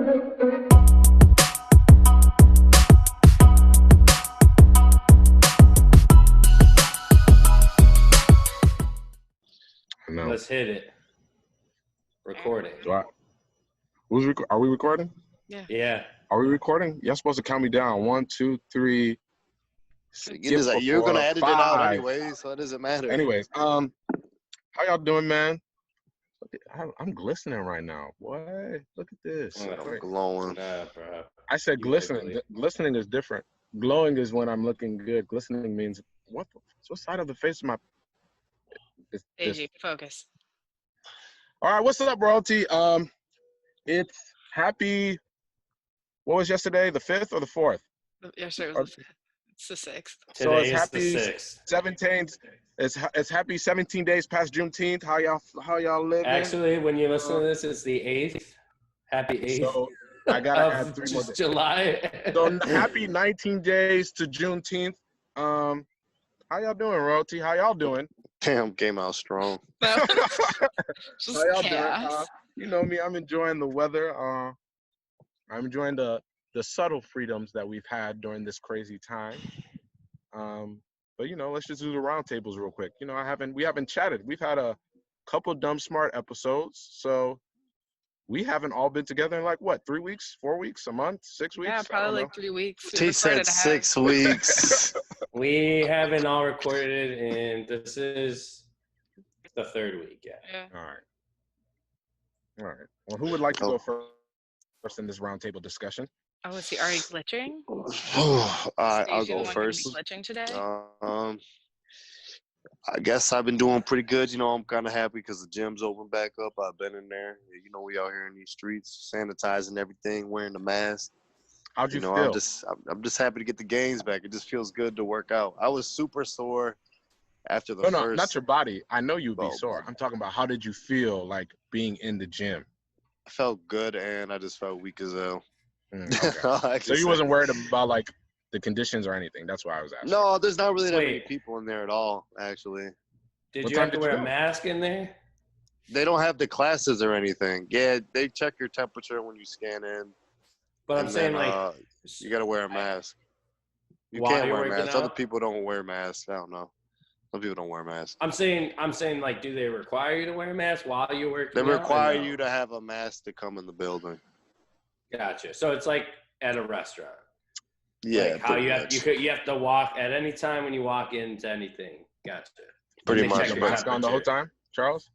No. Let's hit it. Recording. Are we recording? Yeah. Are we recording? Y'all supposed to count me down. 1, 2, 3. You're gonna edit it out anyway, so it doesn't matter. Anyways, how y'all doing, man? I'm glistening right now. What? Look at this. I'm glowing. Bro. I said glistening. Glistening is different. Glowing is when I'm looking good. Glistening means what side of the face am I? AJ, focus. All right, what's up, royalty? It's happy. What was yesterday? The 5th or the 4th? Yesterday was the 5th. It's the 6th. So Today it's happy is the 6th. 17th. It's happy 17 days past Juneteenth. How y'all living? Actually, when you listen to this, it's the 8th. Happy 8th. So I gotta add 3 more days. July. So happy 19 days to Juneteenth. How y'all doing, royalty? How y'all doing? Damn, came out strong. Just How y'all chaos. doing? You know me. I'm enjoying the weather. I'm enjoying the subtle freedoms that we've had during this crazy time. But let's just do the roundtables real quick. We haven't chatted. We've had a couple Dumb Smart episodes, so we haven't all been together in like what, 3 weeks, 4 weeks, a month, 6 weeks? Yeah, probably like 3 weeks. He said 6 weeks. We haven't all recorded, and this is the 3rd week. Yeah. All right. Well, who would like to go first in this roundtable discussion? Oh, is he already glitching? I'll Stacey, go the one first. gonna be glitching today? I guess I've been doing pretty good. I'm kind of happy because the gym's open back up. I've been in there. We out here in these streets, sanitizing everything, wearing the mask. How'd you feel? I'm just happy to get the gains back. It just feels good to work out. I was super sore after the first. No, not your body. I know you'd be sore. I'm talking about how did you feel like being in the gym? I felt good, and I just felt weak as hell. Okay. So you wasn't worried about like the conditions or anything? That's why I was asking. No, there's not really that many people in there at all, actually. Did you have to wear a mask in there? They don't have the classes or anything. Yeah, they check your temperature when you scan in. But I'm saying, you got to wear a mask. You while can't you're wear working masks. out? Other people don't wear masks. I don't know. Some people don't wear masks. I'm saying, like, do they require you to wear a mask while you're working out? They require you to have a mask to come in the building. Gotcha. So it's like at a restaurant. Yeah. Like how you have to walk at any time when you walk into anything. Gotcha. Pretty much. Check your mask on the whole time, Charles?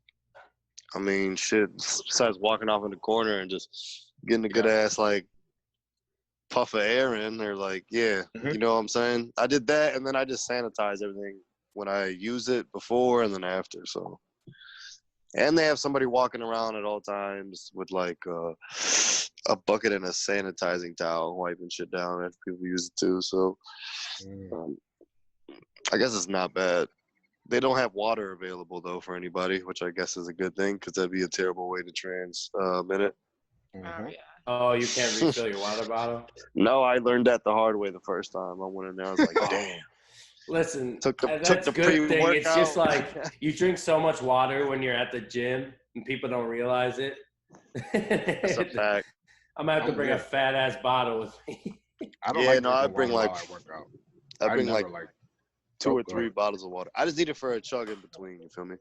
I mean, shit. Besides walking off in the corner and just getting a good ass puff of air in, they're like, you know what I'm saying? I did that, and then I just sanitize everything when I use it before and then after. So, and they have somebody walking around at all times with like a bucket and a sanitizing towel, wiping shit down after people use it too. So, I guess it's not bad. They don't have water available though for anybody, which I guess is a good thing because that'd be a terrible way to transmit it. Oh, yeah. Oh, you can't refill your water bottle? No, I learned that the hard way the first time. I went in there, I was like, damn. Listen, Took that's the good thing. pre-workout. It's just like you drink so much water when you're at the gym and people don't realize it. That's a fact. I'm going to have to bring a fat-ass bottle with me. I bring like 2 or 3 ahead. bottles of water. I just need it for a chug in between, you feel me?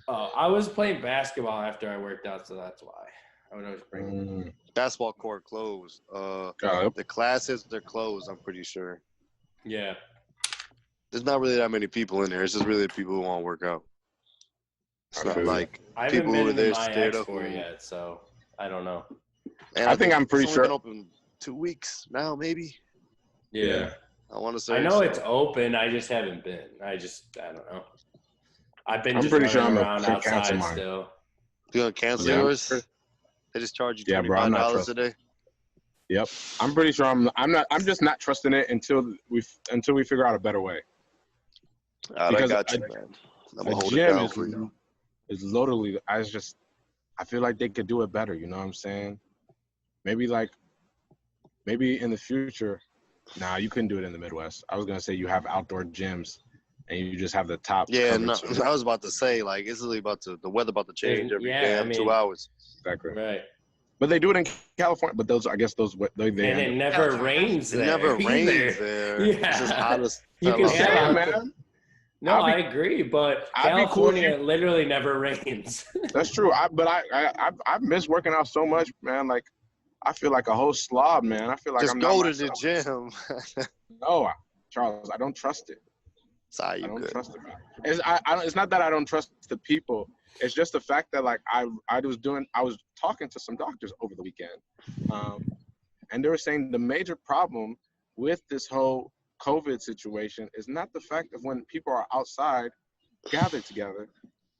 I was playing basketball after I worked out, so that's why. I would always bring Basketball court closed. The classes, they're closed, I'm pretty sure. Yeah. There's not really that many people in there. It's just really people who want to work out. It's not like I haven't people been who are in there my scared of for it yet, so I don't know. And I think I'm pretty it's sure. only been open 2 weeks now, maybe. Yeah. I want to say. I know it's open. I just haven't been. I don't know. I've been just pretty sure running I'm around gonna cancel outside mine. still. You gonna cancel yours? They just charge you $25 a day. Yep. I'm pretty sure I'm just not trusting it until we figure out a better way. I got you, man. I'm gonna hold it gym down for you. is literally, I feel like they could do it better. You know what I'm saying? Maybe in the future. Nah, you couldn't do it in the Midwest. I was gonna say you have outdoor gyms and you just have the top. Yeah, no, I was about to say, like, it's really the weather about to change every 2 hours. Exactly. Right. But they do it in California. But those, I guess, those they And end it up- never California. rains It there. never rains either. there. Yeah. It's just hot as You hell can out shout there. out yeah, the- man. No, I'll be- I agree, but I'd be cool if California literally never rains. That's true. I miss working out so much, man. Like I feel like a whole slob, man. I feel like Just I'm go not to the myself. gym. No, Charles, I don't trust it. Sorry, I you don't good. trust it, man. It's not that I don't trust the people. It's just the fact that like I was talking to some doctors over the weekend, and they were saying the major problem with this whole COVID situation is not the fact of when people are outside gathered together.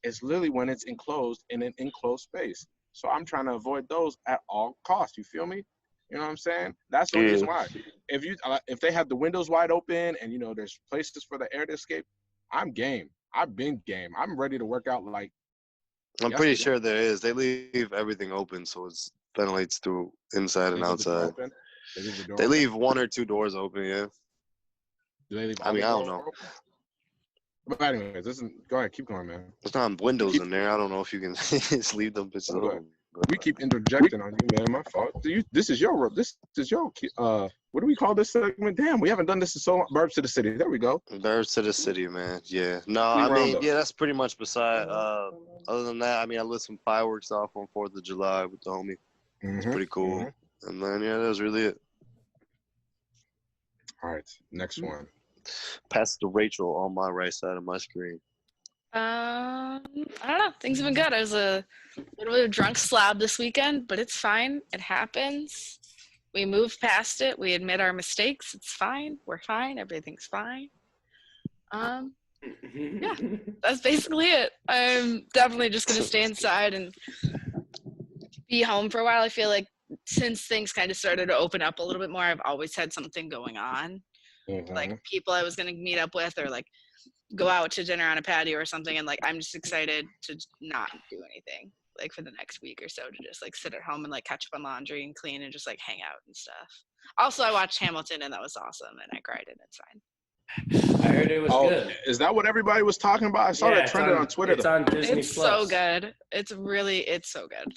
It's literally when it's enclosed in an enclosed space. So I'm trying to avoid those at all costs. You feel me? You know what I'm saying? That's the only reason why. If they have the windows wide open and you know there's places for the air to escape, I'm game. I've been game. I'm ready to work out like. I'm pretty yesterday. sure there is. They leave everything open so it ventilates through inside and They leave the door outside. open. They leave the door They open. leave 1 or 2 doors open, yeah. Do they leave I all mean, the I don't doors know. open? But anyways, go ahead, keep going, man. There's not windows in there. I don't know if you can just leave them bitches Okay. open. We keep interjecting on you, man. My fault. This is your what do we call this segment? Damn, we haven't done this in so long. Burbs to the city. There we go. Birds to the city, man. Yeah. No, We I mean, round yeah, up. that's pretty much beside. Other than that, I mean, I lit some fireworks off on 4th of July with the homie. It's Mhm, pretty cool. mhm. And then, yeah, that was really it. All right, next one. Pass it to Rachel on my right side of my screen. I don't know. Things have been good. I was a little bit of a drunk slob this weekend, but it's fine. It happens. We moved past it. We admit our mistakes. It's fine. We're fine. Everything's fine. Yeah, that's basically it. I'm definitely just gonna stay inside and be home for a while. I feel like since things kind of started to open up a little bit more, I've always had something going on. Mhm. Like people I was gonna meet up with, or like go out to dinner on a patio or something, and like I'm just excited to not do anything like for the next week or so, to just like sit at home and like catch up on laundry and clean and just like hang out and stuff. Also, I watched Hamilton and that was awesome, and I cried and it's fine. I heard it was good. Is that what everybody was talking about? I saw Yeah, that it's trended on Twitter. It's on Disney It's Plus. so good. It's so good.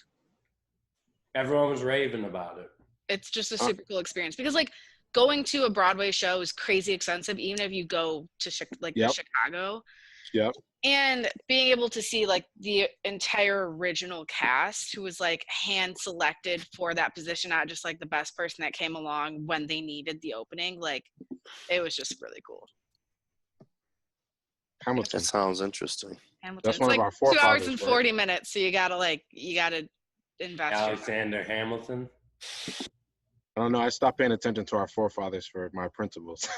Everyone was raving about it. It's just a super cool experience because like going to a Broadway show is crazy expensive, even if you go to Yep. Chicago. Yep. And being able to see like the entire original cast who was like hand selected for that position, not just like the best person that came along when they needed the opening, like it was just really cool. Hamilton. That sounds interesting. Hamilton. That's It's one of like our 2 hours forefathers, and right? 40 minutes, so you gotta invest. your Alexander Hamilton. I don't know. I stopped paying attention to our forefathers for my principles.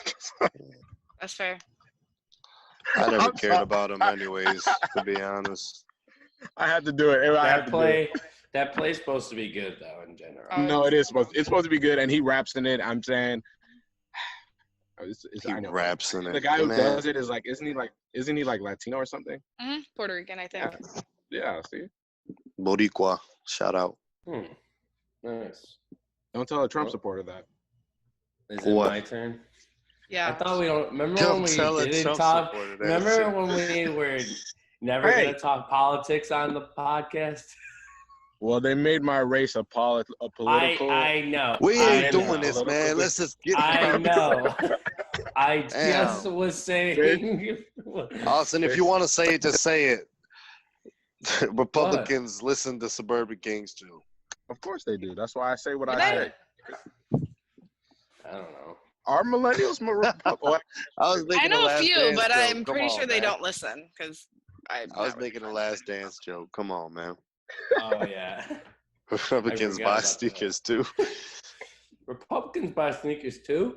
That's fair. I never I'm cared sorry. about them anyways, to be honest. I had to do it. I had to do That play's supposed to be good though in general. Oh, No, it's supposed to be good, and he raps in it. I'm saying, He I know. raps in it. The guy who Man, does it is like, isn't he like Latino or something? Puerto Rican, I think. Yeah. See, Boricua, shout out. Nice. don't tell a Trump Well, supporter that. Is it What? my turn? Yeah. I thought we don't remember Don't when we tell a didn't Trump talk. supporter that Remember shit. when we were never Hey. gonna talk politics on the podcast? Well, they made my race a political. I know. We I ain't doing know. this, man. Let's just get I know. I Damn. just was saying. Austin, if you want to say it, just say it. Republicans listen to Suburban Kings too. Of course they do. That's why I say what Do I they? say. I don't know. Are millennials more Republican? I was making I know a a last few, dance but joke. I'm Come pretty on, sure they man. don't listen because I was making a last dance joke. Come on, man. Oh yeah. Republicans forgot buy about that. sneakers too. Republicans buy sneakers too.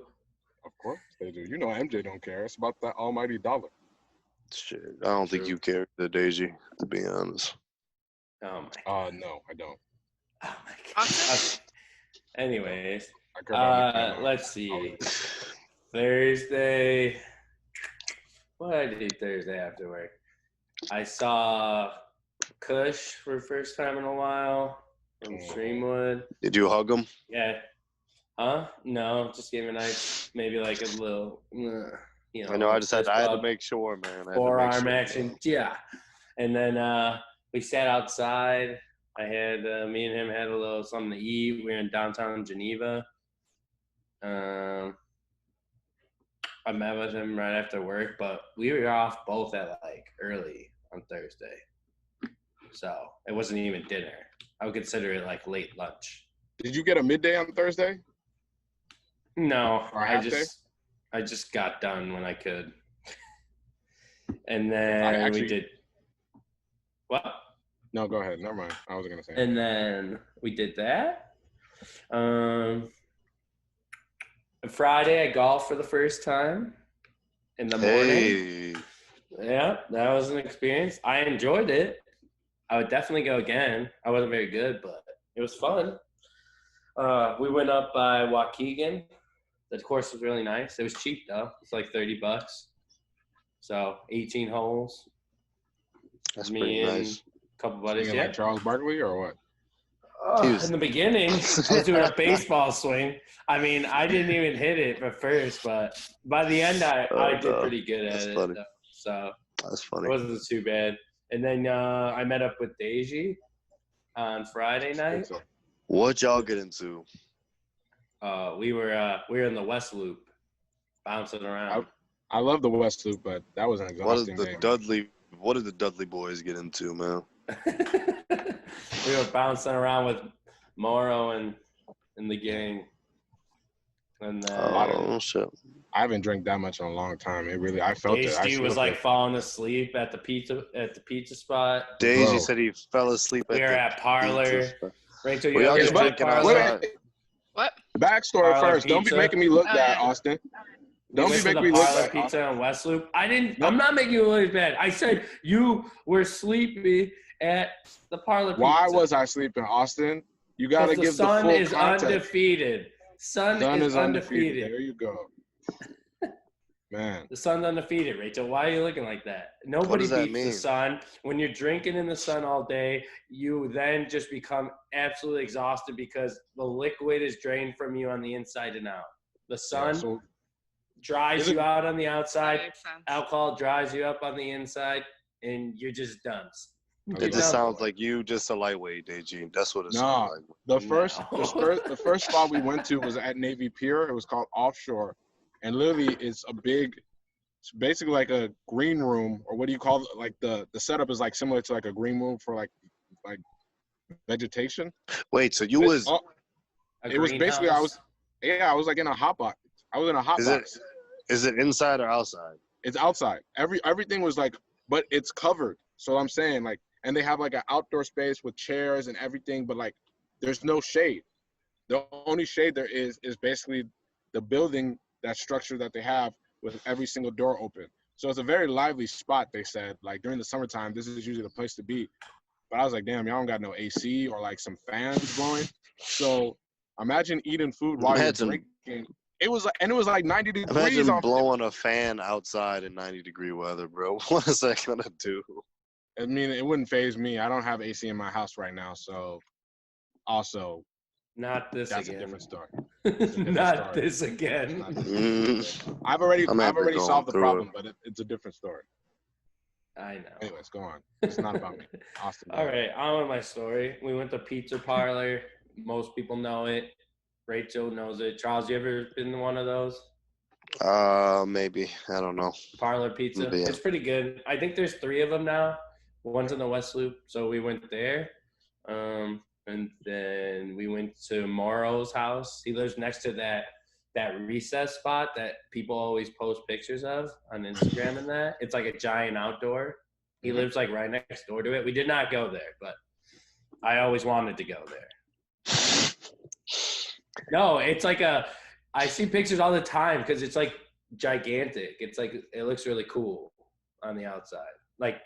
Of course they do. You know MJ don't care. It's about that almighty dollar. Shit, I don't think True. you care, the Daisy. To be honest. Oh my. No, I don't. Oh my god. Awesome. Anyways, I care about Mickey Mouse. let's see. Thursday. What did I do Thursday after work? I saw Kush for the first time in a while from Streamwood. Did you hug him? Yeah. Huh? No, just gave him a nice, maybe like a little, you know. I know. I just had. fist I had to bump. make sure, man. I had to make Forearm sure. action, yeah. And then we sat outside Me and him had a little something to eat. We were in downtown Geneva. I met with him right after work, but we were off both at like early on Thursday. So it wasn't even dinner. I would consider it like late lunch. Did you get a midday on Thursday? No, Or a I half day? just got done when I could. And then we did what? No, go ahead. Never mind. I wasn't gonna say. And then we did that. Friday I golfed for the first time in the morning. Hey, Yeah, that was an experience. I enjoyed it. I would definitely go again. I wasn't very good, but it was fun. We went up by Waukegan. The course was really nice. It was cheap though. It's like $30. So 18 holes. that's Me pretty and nice. a couple buddies. Like Charles Barkley or what? In the beginning, I was doing a baseball swing. I mean, I didn't even hit it at first, but by the end, I did pretty good at it. funny. So That's it funny. wasn't too bad. And then I met up with Deji on Friday night. What y'all get into? We were in the West Loop, bouncing around. I love the West Loop, but that was an What exhausting day. What did the Dudley boys get into, man? We were bouncing around with Morrow and the gang. And then Shit. I haven't drank that much in a long time. I felt it. HD was like falling asleep at the pizza spot. Daisy Bro. said he fell asleep We were at Parlor. Rachel, Well, you y'all ever just been drinking to Parlor? outside. What? Backstory Parlor first. Don't be pizza. making me look Oh, bad, yeah. Austin. We Don't went be to making the me look Parlor bad. Pizza on West Loop. Nope. I'm not making you look bad. I said you were sleepy at the Parlor Pizza. Why was I sleeping, Austin? You got to the give the Sun full is context. undefeated. Sun is undefeated. There you go. Man. The Sun's undefeated, Rachel. Why are you looking like that? Nobody does that beats the mean? Sun. When you're drinking in the sun all day, you then just become absolutely exhausted because the liquid is drained from you on the inside and out. The sun So dries Is it- you out on the That outside. makes sense. Alcohol dries you up on the inside, and you're just done. Okay. It just sounds like you just a lightweight, Deji. That's what it Nah. sounds like. the No. the first spot we went to was at Navy Pier. It was called Offshore, and literally it's basically like a green room, or what do you call it? Like the setup is like similar to like a green room for like vegetation. Wait, so you was It was basically I was like in a hot box. I was in a hot Is it- box. is it inside or outside? It's outside. Everything was like, but it's covered. So I'm saying like, and they have like an outdoor space with chairs and everything, but like there's no shade. The only shade there is basically the building, that structure that they have with every single door open. So it's a very lively spot, they said. Like during the summertime, this is usually the place to be. But I was like, damn, y'all don't got no AC or like some fans blowing. So imagine eating food while Imagine- you're drinking. It was like 90 degrees Imagine on. blowing a fan outside in 90-degree weather, bro. What is that gonna do? I mean, it wouldn't phase me. I don't have AC in my house right now, so also Not this that's a again. different story. Not story. this again. Mm. I've already I'm ever going solved the through problem, but it's a different story. I know. Anyways, go on. It's not about me, Austin. All right, on with my story. We went to Pizza Parlor. Most people know it. Rachel knows it. Charles, you ever been to one of those? Maybe. I don't know. Parlor Pizza. Yeah. It's pretty good. I think there's 3 of them now. One's in the West Loop, so we went there. And then we went to Morrow's house. He lives next to that recess spot that people always post pictures of on Instagram and that. It's like a giant outdoor. He lives like right next door to it. We did not go there, but I always wanted to go there. No, it's like I see pictures all the time because it's like gigantic. It's like, it looks really cool on the outside. Like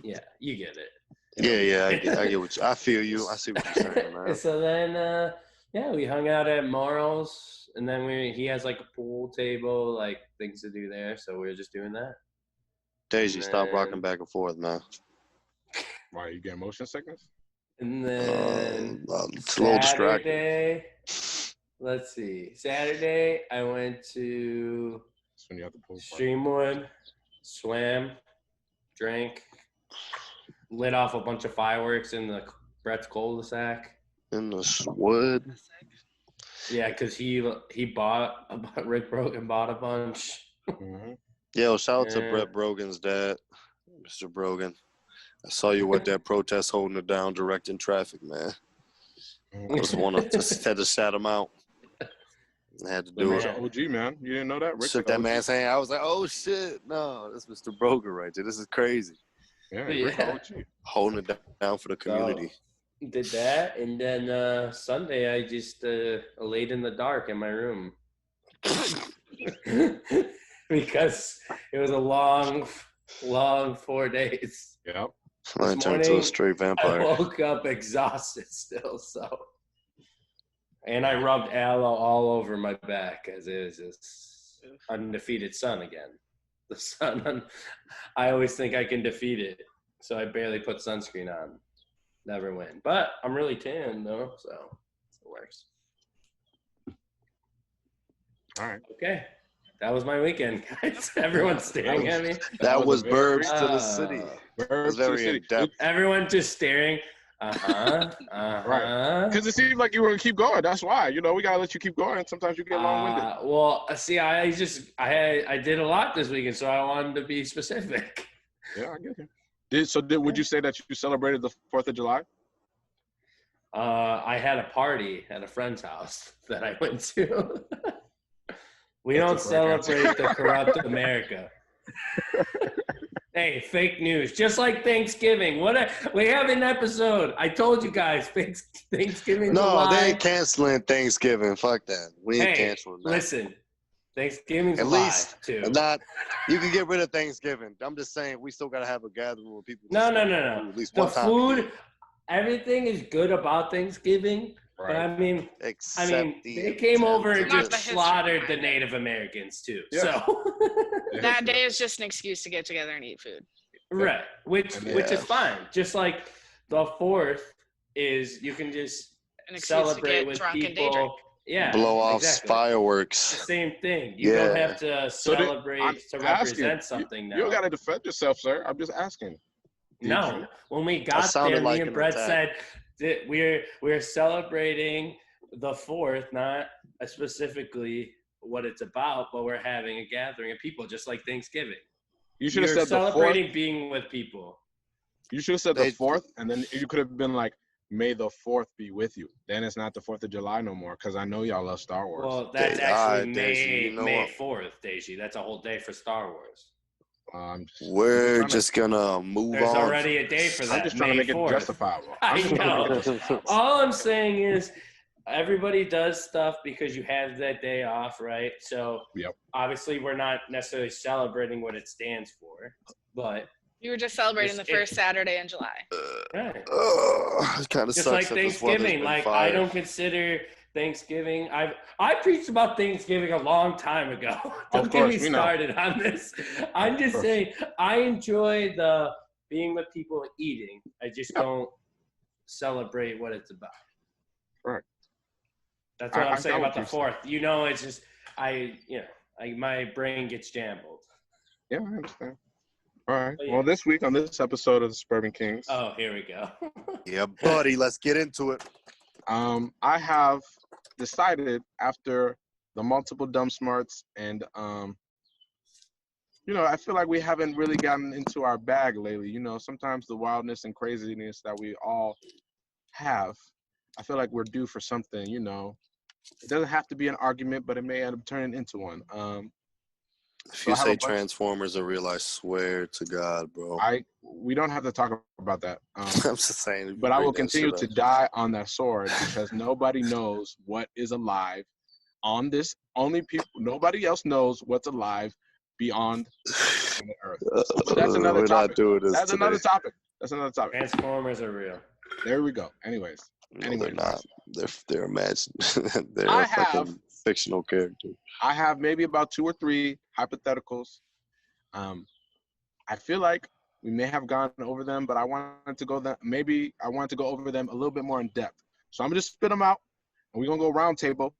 yeah, you get it. Yeah, I get what I feel you. I see what you're saying, man. So then, yeah, we hung out at Morrow's, and then he has like a pool table, like things to do there. So we were just doing that. Daisy, stop Man. rocking back and forth, man. Why you get motion sickness? And then It's a little distracting. Saturday, let's see. Saturday, I went to That's when you have to pull. Streamwood, swam, drank, lit off a bunch of fireworks in Brett's cul-de-sac. In the wood. Yeah, because he bought Rick Brogan bought a bunch. Mm-hmm. Yo, shout out to Yeah. Brett Brogan's dad, Mr. Brogan. I saw you at that protest holding it down, directing traffic, man. Just had to shout him out. I had to do Rick's it. an OG, man. You didn't know that? Rick's Shook an that OG. man's hand. I was like, oh shit, no, that's Mr. Brogan right there. This is crazy. Yeah, Rick's an Yeah. OG. Holding it down for the community. So, did that, and then Sunday I just laid in the dark in my room because it was a long 4 days. Yep. I turned into a morning, straight I vampire. woke up exhausted still, so. And I rubbed aloe all over my back as it was just undefeated sun again. The sun, I always think I can defeat it, so I barely put sunscreen on. Never win. But I'm really tan, though, so it works. All right. Okay. That was my weekend, guys. Everyone's staring at me. That was a very- Burbs to the city. Verbs It was to the very city. in depth. Everyone just staring. Right. Because it seemed like you were going to keep going. That's why. You know, we got to let you keep going. Sometimes you get long-winded. Well, see, I did a lot this weekend, so I wanted to be specific. Yeah, I get you. Would you say that you celebrated the 4th of July? I had a party at a friend's house that I went to. We That's don't a correct celebrate the corrupt America. Hey, fake news. Just like Thanksgiving. We have an episode. I told you guys, Thanksgiving. No, they ain't canceling Thanksgiving. Fuck that. We ain't Hey, canceling that. listen. Thanksgiving's At a lie, least too. not. You can get rid of Thanksgiving. I'm just saying we still gotta have a gathering where people. No. At least The one time. a year. food, everything is good about Thanksgiving. But I mean, Except they came over and Not just the history slaughtered the behind it. Native Americans too. Yeah. So, That day is just an excuse to get together and eat food. right, which Yeah. is fine. Just like the 4th is, you can just An excuse celebrate to get with drunk and day drink. people. Yeah, blow off exactly. fireworks. Same thing. You don't Yeah. have to So did- celebrate I'm to asking, represent something now. You don't got to defend yourself, sir. I'm just asking. Did No, you? when we got sounded there, like me and an Brett attack. said that we're celebrating the 4th, not specifically what it's about, but we're having a gathering of people, just like Thanksgiving. You should have You're said the 4th. celebrating being with people. You should have said the They- 4th, and then you could have been like, "May the 4th be with you." Then it's not the 4th of July no more, because I know y'all love Star Wars. Well, that's They- actually Daisy, you know May what? 4th, Daisy. That's a whole day for Star Wars. We're trying to- just gonna move There's on. already a day for that. I'm just trying to May make it 4th. justifiable. I I'm just trying to make it know. All I'm saying is everybody does stuff because you have that day off, right? So Yep. obviously we're not necessarily celebrating what it stands for, but You were just celebrating the It's- first Saturday in July. right. It kind of Just sucks. like that this weather's Thanksgiving. been Like fire. I don't consider Thanksgiving. I preached about Thanksgiving a long time ago. Don't get me course, we know. started on this. I'm just course. saying I enjoy the being with people and eating. I just don't celebrate what it's about. Right. That's what I I'm saying got about the what 4th. You know, it's just my brain gets jambled. Yeah, I understand. All right. But yeah. Well, this week on this episode of the Suburban Kings, Oh, here we go. Yeah, buddy. Let's get into it. I have decided after the multiple dumb smarts and I feel like we haven't really gotten into our bag lately. You know, sometimes the wildness and craziness that we all have, I feel like we're due for something. You know, it doesn't have to be an argument, but it may end up turning into one. If So you I have say a bunch- Transformers are real, I swear to God, bro. we don't have to talk about that. I'm just saying. But I will bring that continue shit to die on that sword because nobody knows what is alive on this. Nobody else knows what's alive beyond the earth. up. That's another We're topic. not doing this That's today. another topic. That's another topic. Transformers are real. There we go. Anyways, No, Anyways, they're not. They're imagined. They're I a fucking have- fictional character. I have maybe about 2 or 3 hypotheticals. I feel like we may have gone over them, but I wanted to go over them a little bit more in depth. So I'm gonna just spit them out, and we're gonna go round table.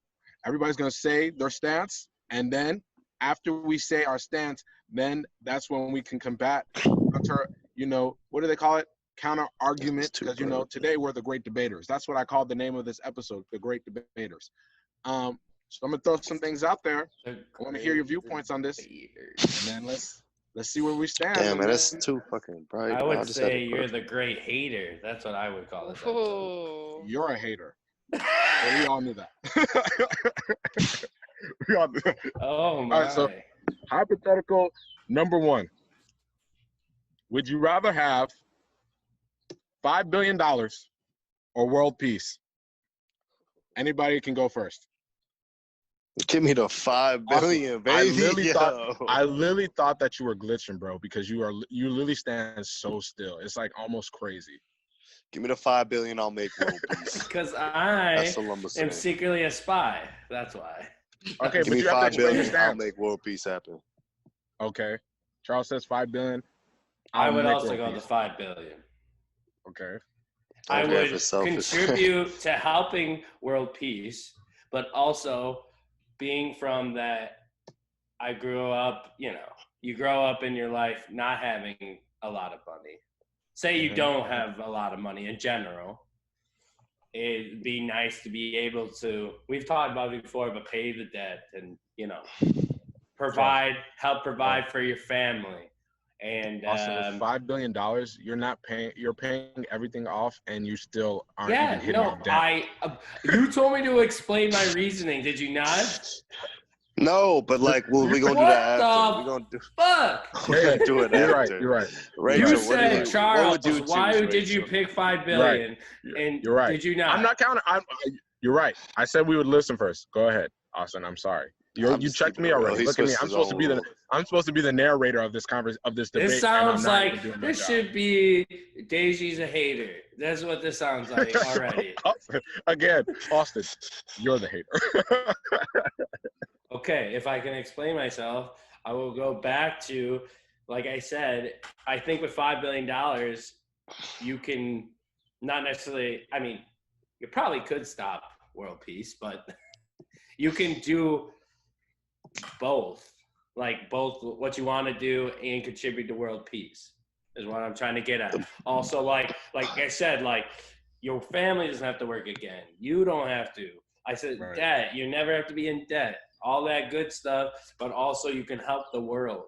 Everybody's gonna say their stance, and then after we say our stance, then that's when we can combat, counter. You know, what do they call it? counter argument, too because you know broke. today we're the great debaters. That's what I called the name of this episode, the great debaters. So I'm gonna throw some things out there. I want to hear your viewpoints on this, and then let's see where we stand. Damn, and man, that's then- too fucking bright. I man. would just had say it you're perfect. the great hater. That's what I would call this episode. Oh. You're a hater. Well, we all knew that. We all knew that. Oh my. All right, so hypothetical number one. Would you rather have $5 billion or world peace? Anybody can go first. Give me the 5 billion, baby. I literally Yo. thought that you were glitching, bro, because you literally stand so still. It's like almost crazy. Give me the 5 billion. I'll make world peace. Because I That's what I'm am saying. secretly a spy. That's why. Okay, Give but me you have to 5 explain your billion. I'll stance. make world peace happen. Okay. Charles says 5 billion. I I'll would make also world go peace. to 5 billion. Okay. I Okay, would for selfish. contribute to helping world peace, but also being from that, I grew up, you grow up in your life not having a lot of money. Say you Mhm. don't have a lot of money in general. It'd be nice to be able to, we've talked about it before, but pay the debt and, help provide for your family. And Also, with $5 billion, you're paying everything off, and you still aren't even hitting your debt. You told me to explain my reasoning. Did you not? No, but like we gonna do What that the after. We gonna do. Fuck. We're gonna do it You're right. after. You're right. Rachel, You what said, what Charles, would you why choose, did you Rachel? pick 5 billion? And You're right. did you not? I'm not counting. You're right. I said we would listen first. Go ahead, Austin. I'm sorry. I'm You just checked keeping me it real. already. He Look at me. switched I'm his supposed to own be rule. the narrator of this this debate. This sounds and I'm not like even doing my this job. should be Daisy's a hater. That's what this sounds like already. Again, Austin, you're the hater. Okay, if I can explain myself, I will go back to, like I said, I think with $5 billion, you can not necessarily, you probably could stop world peace, but you can do both. Like both what you want to do and contribute to world peace is what I'm trying to get at. Also, like I said, like your family doesn't have to work again. You don't have to. I said Right. debt. You never have to be in debt. All that good stuff, but also you can help the world.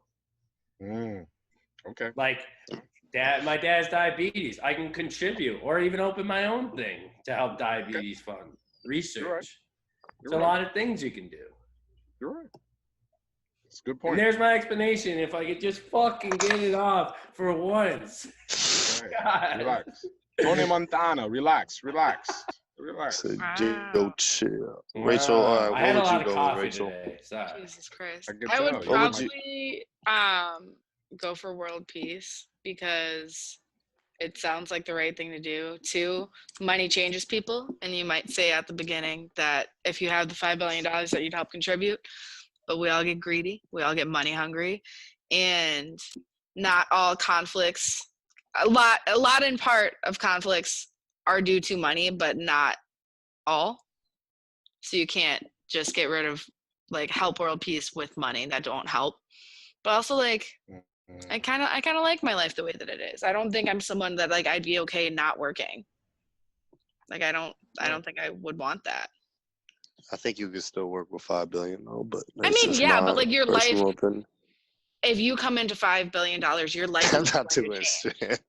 Okay. Like my dad's diabetes. I can contribute or even open my own thing to help diabetes fund research. You're right. There's a lot of things you can do. You're right. It's a good And point. there's my explanation. If I could just fucking get it off for once. Right. God. Relax. Tony Montana, relax. So, Wow. yo, chill. Rachel, Wow. I had a what lot would of you go coffee with, Rachel? today. Sorry. Jesus Christ. I can I would tell. What would you- probably go for world peace because it sounds like the right thing to do. 2, money changes people, and you might say at the beginning that if you have the $5 billion that you'd help contribute, but we all get greedy, we all get money hungry, and not all conflicts. A lot in part of conflicts are due to money, but not all. So you can't just get rid of help world peace with money that don't help. But also I kind of like my life the way that it is. I don't think I'm someone that I'd be okay not working. I don't think I would want that. I think you could still work with 5 billion though, but I that's mean, just yeah, my but your life, personal opinion. if you come into $5 billion, your life I'm is not going to doing change. shit.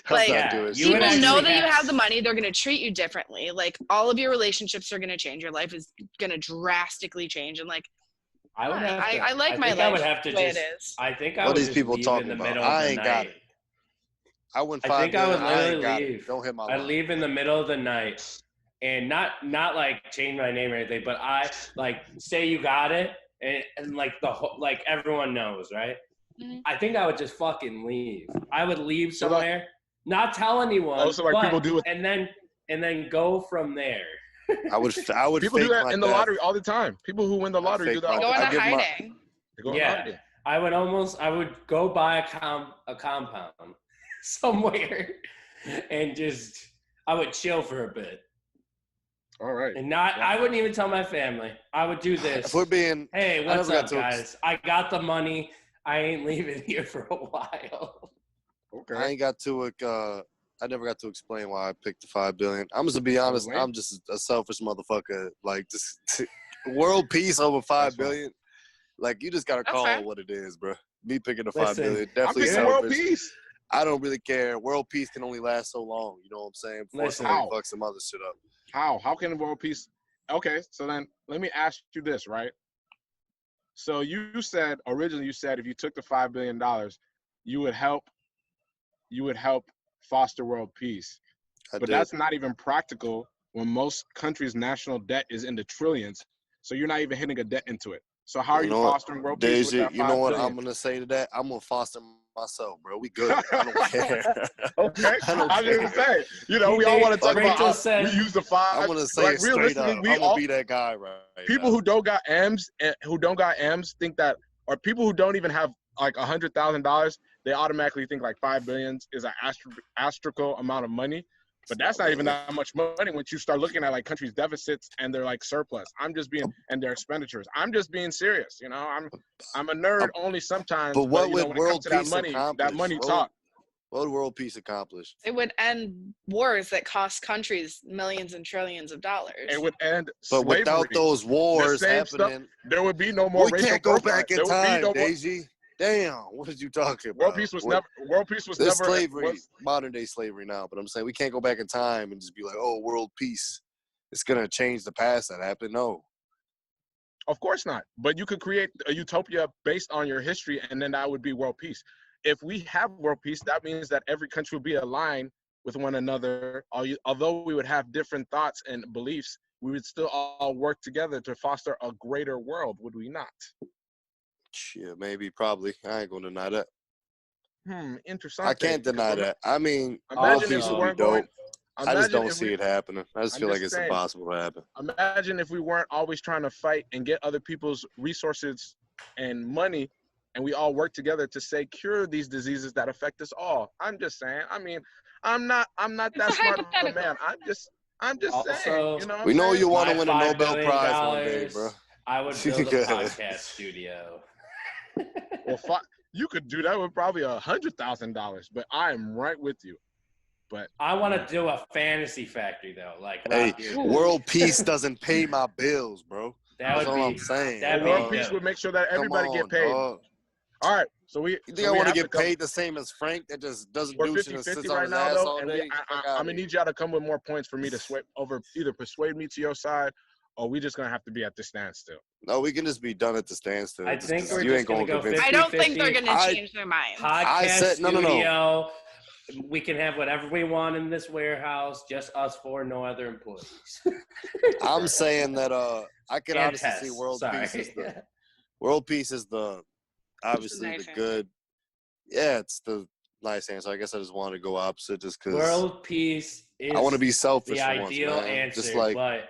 Like, I'm yeah, not doing you shit. would People actually know that you have- have the money, they're going to treat you differently. All of your relationships are going to change. Your life is going to drastically change. And I would have to. I like my think life I would have to the way just. it is. I think I What would these just people leave talking in the about? middle of I the ain't got night. I win I 5 think I would billion. I ain't literally got leave. it. Don't hit my I'd line. leave in the middle of the night, and not change my name or anything, but I say you got it, and the whole everyone knows, right? Mhm. I think I would just fucking leave. I would leave So, somewhere, not tell anyone. Also, like, but- people do it- and then go from there. I would People fake do that my in the death. lottery all the time. People who win the lottery do fake that my all Go the death. into time. I give my- hiding. They go in Yeah. hiding. I would go buy a compound somewhere and I would chill for a bit. All right. And I wouldn't even tell my family. I would do this. If we're being, Hey, I what's never got up, to guys? I got the money. I ain't leaving here for a while. Okay. I ain't got to I never got to explain why I picked the $5 billion. I'm just to be honest. lame. I'm just a selfish motherfucker. Like just world peace over $5 That's billion. Like you just gotta That's call fair. it what it is, bro. Me picking the Listen, $5 billion, I'm definitely picking world selfish. peace. I don't really care. World peace can only last so long. You know what I'm saying? Before Listen. somebody How? fucks some other shit up. How can world peace? Okay, so then let me ask you this, right? So you said originally if you took the $5 billion, you would help foster world peace. I But did. that's not even practical when most countries' national debt is in the trillions. So you're not even hitting a debt into it. So how are You you know what, fostering world peace with Deja, that you know $5 what billion? I'm gonna say to that? I'm gonna foster myself, bro. We good. I don't care. Okay, I don't I was just care. saying, we all want to talk Rachel about said- we use the five. I'm gonna say like it straight realistically, up. we I'm gonna all be that guy right people now. who don't got M's and who don't got M's think that, or people who don't even have like $100,000, they automatically think like 5 billion is an astronomical amount of money. But that's not even that much money once you start looking at like countries' deficits and they're like surplus. And their expenditures. I'm just being serious. I'm a nerd only sometimes. But what would when it world comes to that peace money, accomplish? that money What talk. What would world peace accomplish? It would end wars that cost countries millions and trillions of dollars. It would end But slavery. without those wars same stuff, happening, there would be no more we racial can't go birthright. back in There would be time, no more. Daisy. Damn, what are you talking about? World peace was never. World peace was There's never. slavery, modern day slavery now, but I'm saying we can't go back in time and just be like, oh, world peace. It's gonna change the past that happened. No. Of course not. But you could create a utopia based on your history, and then that would be world peace. If we have world peace, that means that every country would be aligned with one another. Although we would have different thoughts and beliefs, we would still all work together to foster a greater world, would we not? Shit, maybe, probably. I ain't gonna deny that. Interesting. I can't deny that. I mean, world Imagine peace if we would be weren't dope. going. I just don't if see we- it happening. I just I'm feel like just it's saying. impossible to happen. Imagine if we weren't always trying to fight and get other people's resources and money, and we all work together to say cure these diseases that affect us all. I'm just saying. I mean, I'm not that It's a smart of a hypothetical. man. I'm just Also, saying. You know what We I'm know saying? you want to My win a $5 Nobel billion, Prize one day, bro. I would build a podcast studio. Well, you could do that with probably $100,000, but I am right with you. But I want to do a fantasy factory though, like Hey, Rob Deere. world peace doesn't pay my bills, bro. That That's would all be I'm saying. that'd be world dope. peace would make sure that Come everybody on, get paid. dog. All right, so we. You think so I we want to have get come- paid the same as Frank that just doesn't We're do shit and 50-50 sits on right his now, ass though, all and day? I'm gonna need y'all to come with more points for me to either persuade me to your side, or we just gonna have to be at this standstill. No, we can just be done at the standstill. I just think 'cause we're you just ain't gonna gonna go convince me. I don't think they're 50-50. gonna I- change their minds. Podcast said- no. studio. We can have whatever we want in this warehouse, just us four, no other employees. I'm saying that I can And honestly see Tess, world sorry. peace is the world peace is the obviously nice the answer. good. Yeah, it's the nice answer. I guess I just wanted to go opposite just because World peace is I want to be selfish the for once, ideal man. answer, Just like but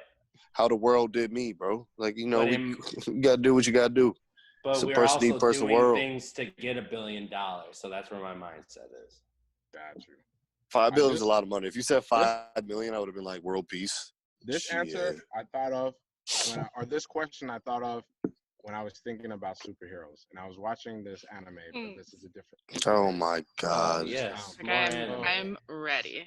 how the world did me, bro. Like you know, But you gotta do what you gotta do. but It's a we're person also need person doing world. things to get $1 billion. So that's where my mindset is. Got you. $5 billion is just- a lot of money. If you said 5 million, I would have been like world peace. This Shit. answer I thought of, or this question I thought of when I was thinking about superheroes, and I was watching this anime, but this is a different. Oh my god. Yes. Um, more I'm, anime. I'm ready.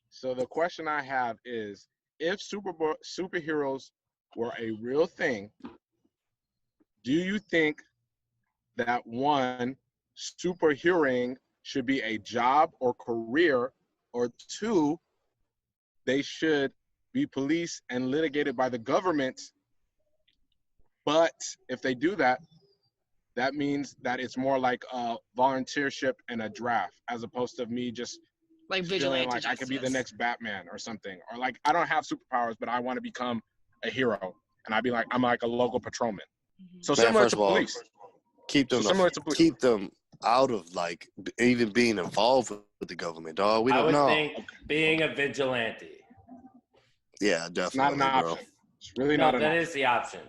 So the question I have is, if superheroes were a real thing, do you think that one, superheroing should be a job or career, or two, they should be policed and litigated by the government? But if they do that, that means that it's more like a volunteership and a draft, as opposed to me just Like feeling vigilante like I could be the justice. next Batman or something, or like I don't have superpowers, but I want to become a hero, and I'd be like, I'm like a local patrolman. Mhm. So Man, similar first to of all, police. Keep them So similar to police. keep them out of like even being involved with the government, dog. We I don't would know. think being a vigilante. Yeah, It's not definitely, an bro. option. It's really No, not an that option. is the option.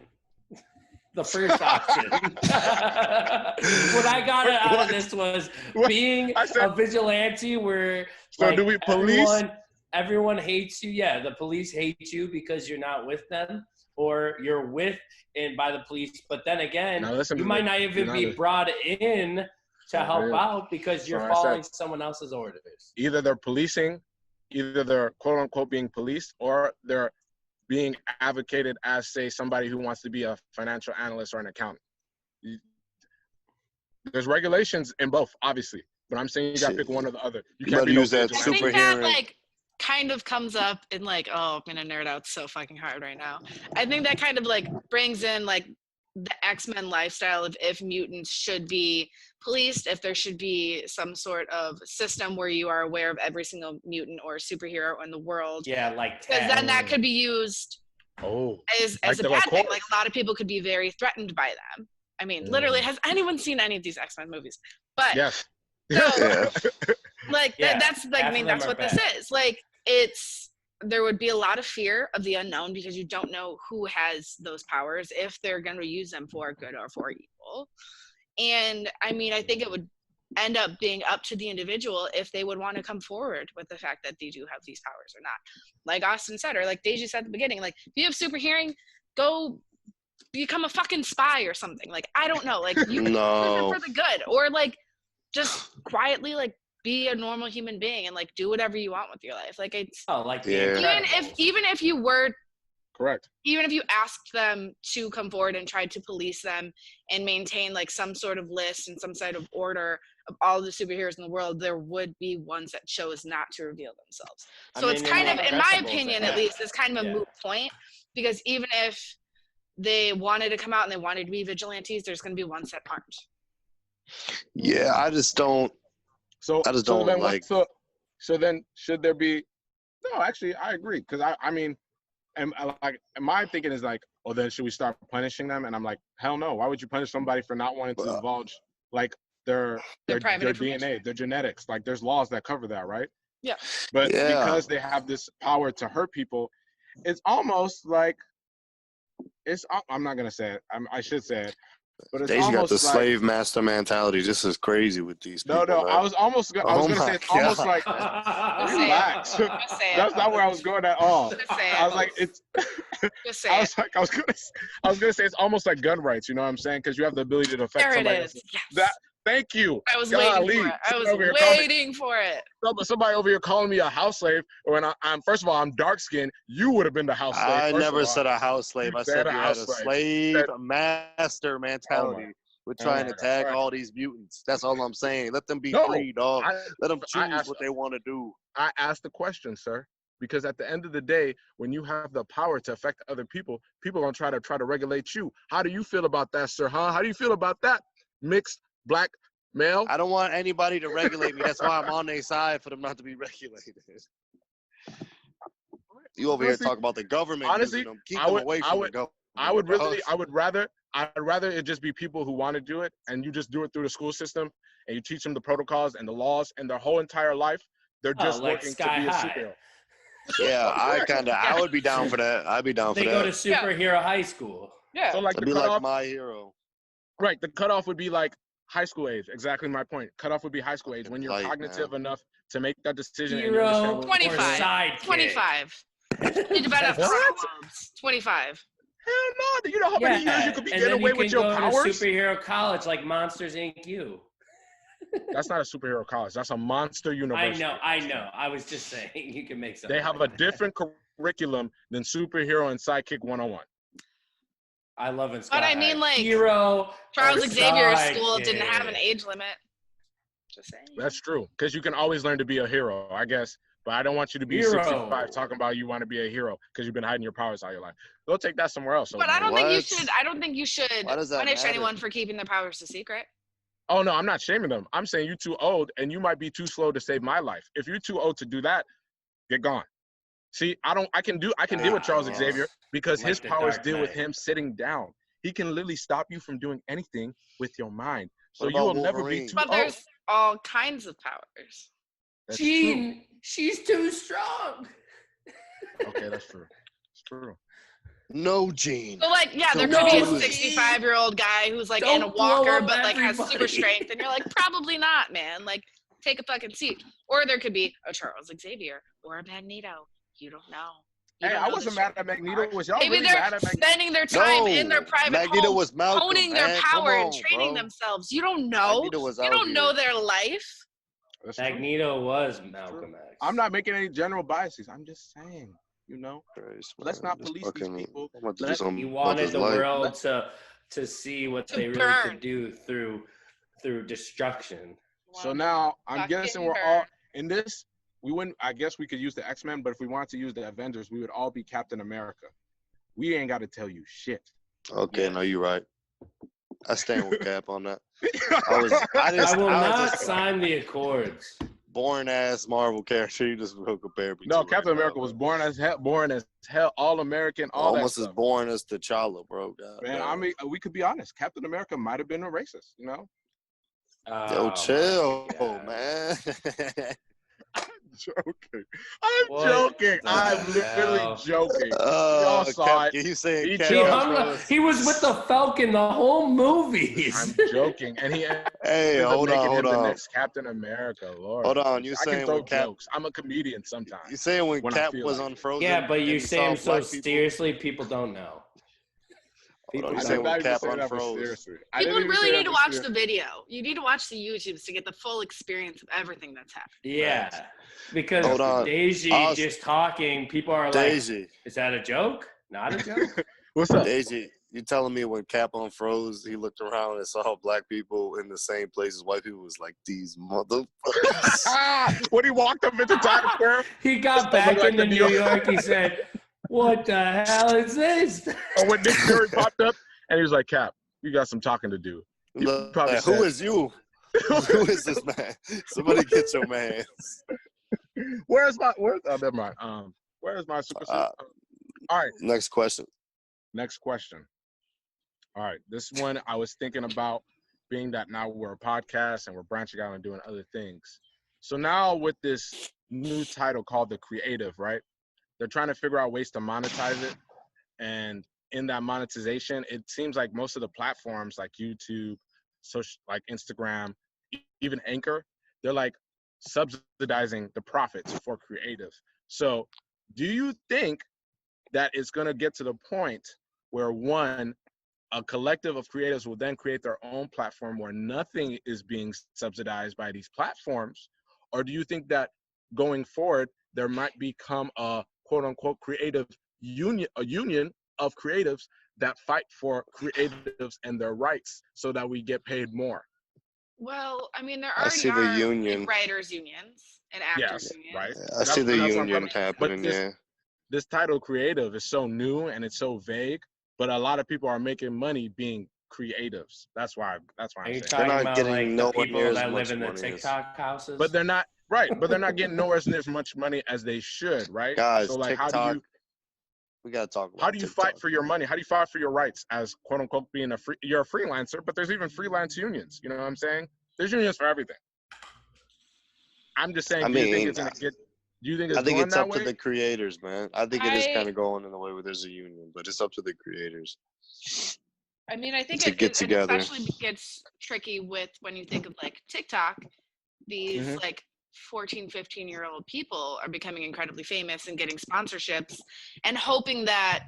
The first option. What I got out of this was What? being I said- a vigilante where So like, do we police? everyone hates you. Yeah, the police hate you because you're not with them, or you're with and by the police. But then again, Now listen you to might this. not even You're be not brought in to help Yeah. out because you're So I said- following someone else's orders. Either they're policing either they're quote unquote being policed or they're being advocated as, say, somebody who wants to be a financial analyst or an accountant. There's regulations in both, obviously, but I'm saying you gotta pick one or the other. You can't use that I think that superhero. like kind of comes up in like, oh, I'm gonna nerd out so fucking hard right now. I think that kind of like brings in like the X-Men lifestyle of if mutants should be policed, if there should be some sort of system where you are aware of every single mutant or superhero in the world. Yeah, like Because then that could be used as like a the bad thing. Accord. Like a lot of people could be very threatened by them. I mean, literally, has anyone seen any of these X-Men movies? But Yes. so, Yeah. like Yeah, that's like, I mean, that's what this is. Like there would be a lot of fear of the unknown because you don't know who has those powers, if they're going to use them for good or for evil. And I mean, I think it would end up being up to the individual if they would want to come forward with the fact that they do have these powers or not. Like Austin said, or like Deji said at the beginning, like if you have super hearing, go become a fucking spy or something. Like, I don't know, like you can use it for the good, or like just quietly like be a normal human being and like do whatever you want with your life. Like it's even if you were correct, even if you asked them to come forward and tried to police them and maintain like some sort of list and some sort of order of all the superheroes in the world, there would be ones that chose not to reveal themselves. So it's kind of, in my opinion at least, it's kind of a moot point, because even if they wanted to come out and they wanted to be vigilantes, there's going to be ones that aren't. Yeah, I just don't. So then should there be? No, actually, I agree, because I mean, and like my thinking is like, oh, then should we start punishing them? And I'm like, hell no. Why would you punish somebody for not wanting to divulge like their DNA, their genetics? Like there's laws that cover that, right? Yeah. But because they have this power to hurt people, it's almost like I'm not gonna say it. I should say it. But it's Deji got the like, slave master mentality. This is crazy with these people. No, I was gonna say it's almost like relax. That's not where I was going at all. I was like, it's. I was gonna say it's almost like gun rights. You know what I'm saying? Because you have the ability to affect somebody else. Yes. Thank you. I was waiting for it. Somebody over here calling me a house slave, or when I'm first of all, I'm dark skinned. You would have been the house slave. I never said a house slave. I said you had a slave master mentality. We're trying to tag all these mutants. That's all I'm saying. Let them be free, dog. Let them choose what they want to do. I asked the question, sir, because at the end of the day, when you have the power to affect other people, people are gonna try to regulate you. How do you feel about that, sir? Huh? How do you feel about that, mixed black male? I don't want anybody to regulate me. That's why I'm on their side, for them not to be regulated. You over here talk about the government. Honestly, keep them away from the government. I'd rather it just be people who want to do it, and you just do it through the school system, and you teach them the protocols and the laws, and their whole entire life, they're just working to be a superhero. Yeah, I would be down for that. I'd be down for that. They go to superhero high school. Yeah. So like it'd be like My Hero. Right. The cutoff would be like high school age. Exactly my point. Cutoff would be high school age when you're cognitive enough to make that decision. Hero, 25. 25. You develop 25. Hell no. Do you know how many years you could be getting away with your powers? To superhero college like Monsters Inc. U. That's not a superhero college. That's a monster university. I know. I was just saying you can make something. They have a different curriculum than Superhero and Sidekick 101. I love it. But I mean, like, Hero, Charles Xavier's school didn't have an age limit. Just saying. That's true, because you can always learn to be a hero, I guess. But I don't want you to be 65 talking about you want to be a hero because you've been hiding your powers all your life. Go take that somewhere else. But I don't think you should punish anyone for keeping their powers a secret. Oh no, I'm not shaming them. I'm saying you're too old and you might be too slow to save my life. If you're too old to do that, get gone. See, I can deal with Charles Xavier because his powers deal with him sitting down. He can literally stop you from doing anything with your mind. So you will never be too old. But there's all kinds of powers. Jean, she's too strong. Okay, that's true. It's true. No, Jean. So like, yeah, there could be a 65-year-old guy who's like in a walker but like has super strength, and you're like, probably not, man. Like, take a fucking seat. Or there could be a Charles Xavier or a Magneto. You don't know. Hey, I wasn't mad at Magneto. Was y'all maybe really they're mad at Magneto? spending their time in their private Magneto home, was Malcolm, honing their power and training themselves. You don't know. You don't know their life. That's true. Magneto was Malcolm X. I'm not making any general biases. I'm just saying, Christ, let's man. not Just police these fucking- people. I'm about to do Let- something He about wanted this the light. world to see what To they really burn. could do through destruction. So now I'm Fucking guessing we're burn. all in this. We wouldn't. I guess we could use the X-Men, but if we wanted to use the Avengers, we would all be Captain America. We ain't got to tell you shit. Okay, no, Yes. you're right. I stand with Cap on that. I will I was not just sign the Accords. boring ass Marvel character. You just will compare me No, to Captain right America now, was bro. born as hell, all American, all Almost that as stuff. boring as T'Challa, bro. God Man, damn. I mean, we could be honest. Captain America might have been a racist, Yo, Oh, chill, my God. man. Joking. I'm What joking. the I'm literally hell? joking. Y'all saw it. You saying He Cap He, chose- on hung up, Froze? he was with the Falcon the whole movie. I'm joking. And he Hey, ends up hold making on, him hold the on. next Captain America. Lord. Hold on, you I can saying throw when Cap- jokes. I'm a comedian sometimes. You saying when When I Cap feel was like it. unfrozen? Yeah, but and you he say saw him so black people- seriously, people don't know. Hold on, you I saying did when not even Cap say that for unfroze? seriously. I People didn't even really say need that to for watch serious. the video. You need to watch the YouTubes to get the full experience of everything that's happened. Yeah. Facts. Because Hold on. Daisy I'll- just talking, people are like, Daisy, is that a joke? Not a joke? What's up? Daisy, you telling me when Cap unfroze, he looked around and saw black people in the same place as white people was like, these motherfuckers. When he walked up into Times Square, He got This back look like into the New New York- York. He said, what the hell is this? or when Nick Fury popped up, and he was like, "Cap, you got some talking to do." He probably Like, who said- is you? Who is this man? Somebody get your man. Where's my? Oh, never mind. Where's my super suit? Uh, All right. Next question. Next question. All right. This one I was thinking about, being that now we're a podcast and we're branching out and doing other things. So now with this new title called The Creative, right? They're trying to figure out ways to monetize it. And in that monetization, it seems like most of the platforms like YouTube, social, like Instagram, even Anchor, they're like subsidizing the profits for creatives. So do you think that it's going to get to the point where a collective of creatives will then create their own platform where nothing is being subsidized by these platforms? Or do you think that going forward, there might become a quote unquote creative union, a union of creatives that fight for creatives and their rights so that we get paid more? Well, I mean, there I already see the are union. like, writers unions and actors Yes, unions. right. I see the That's where I'm union coming- happening, but yeah. this title creative is so new and it's so vague, but a lot of people are making money being creatives. That's why Are I'm you saying. talking not about getting like the nowhere near people as that much live in the money as- TikTok houses? But they're not right. But they're not getting nowhere near as much money as they should, right? Guys, so like, TikTok, we gotta talk about how do you TikTok. fight for your money? How do you fight for your rights as quote unquote being you're a freelancer? But there's even freelance unions. You know what I'm saying? There's unions for everything. I'm just saying. I Do you think mean, it's gonna get? Do you think it's I think going it's that up way? to the creators, man. I think it is I- kind of going in the way where there's a union, but it's up to the creators. I mean, I think To get it together. especially gets tricky with when you think of like TikTok, these Mhm. like 14, 15-year-old people are becoming incredibly famous and getting sponsorships and hoping that,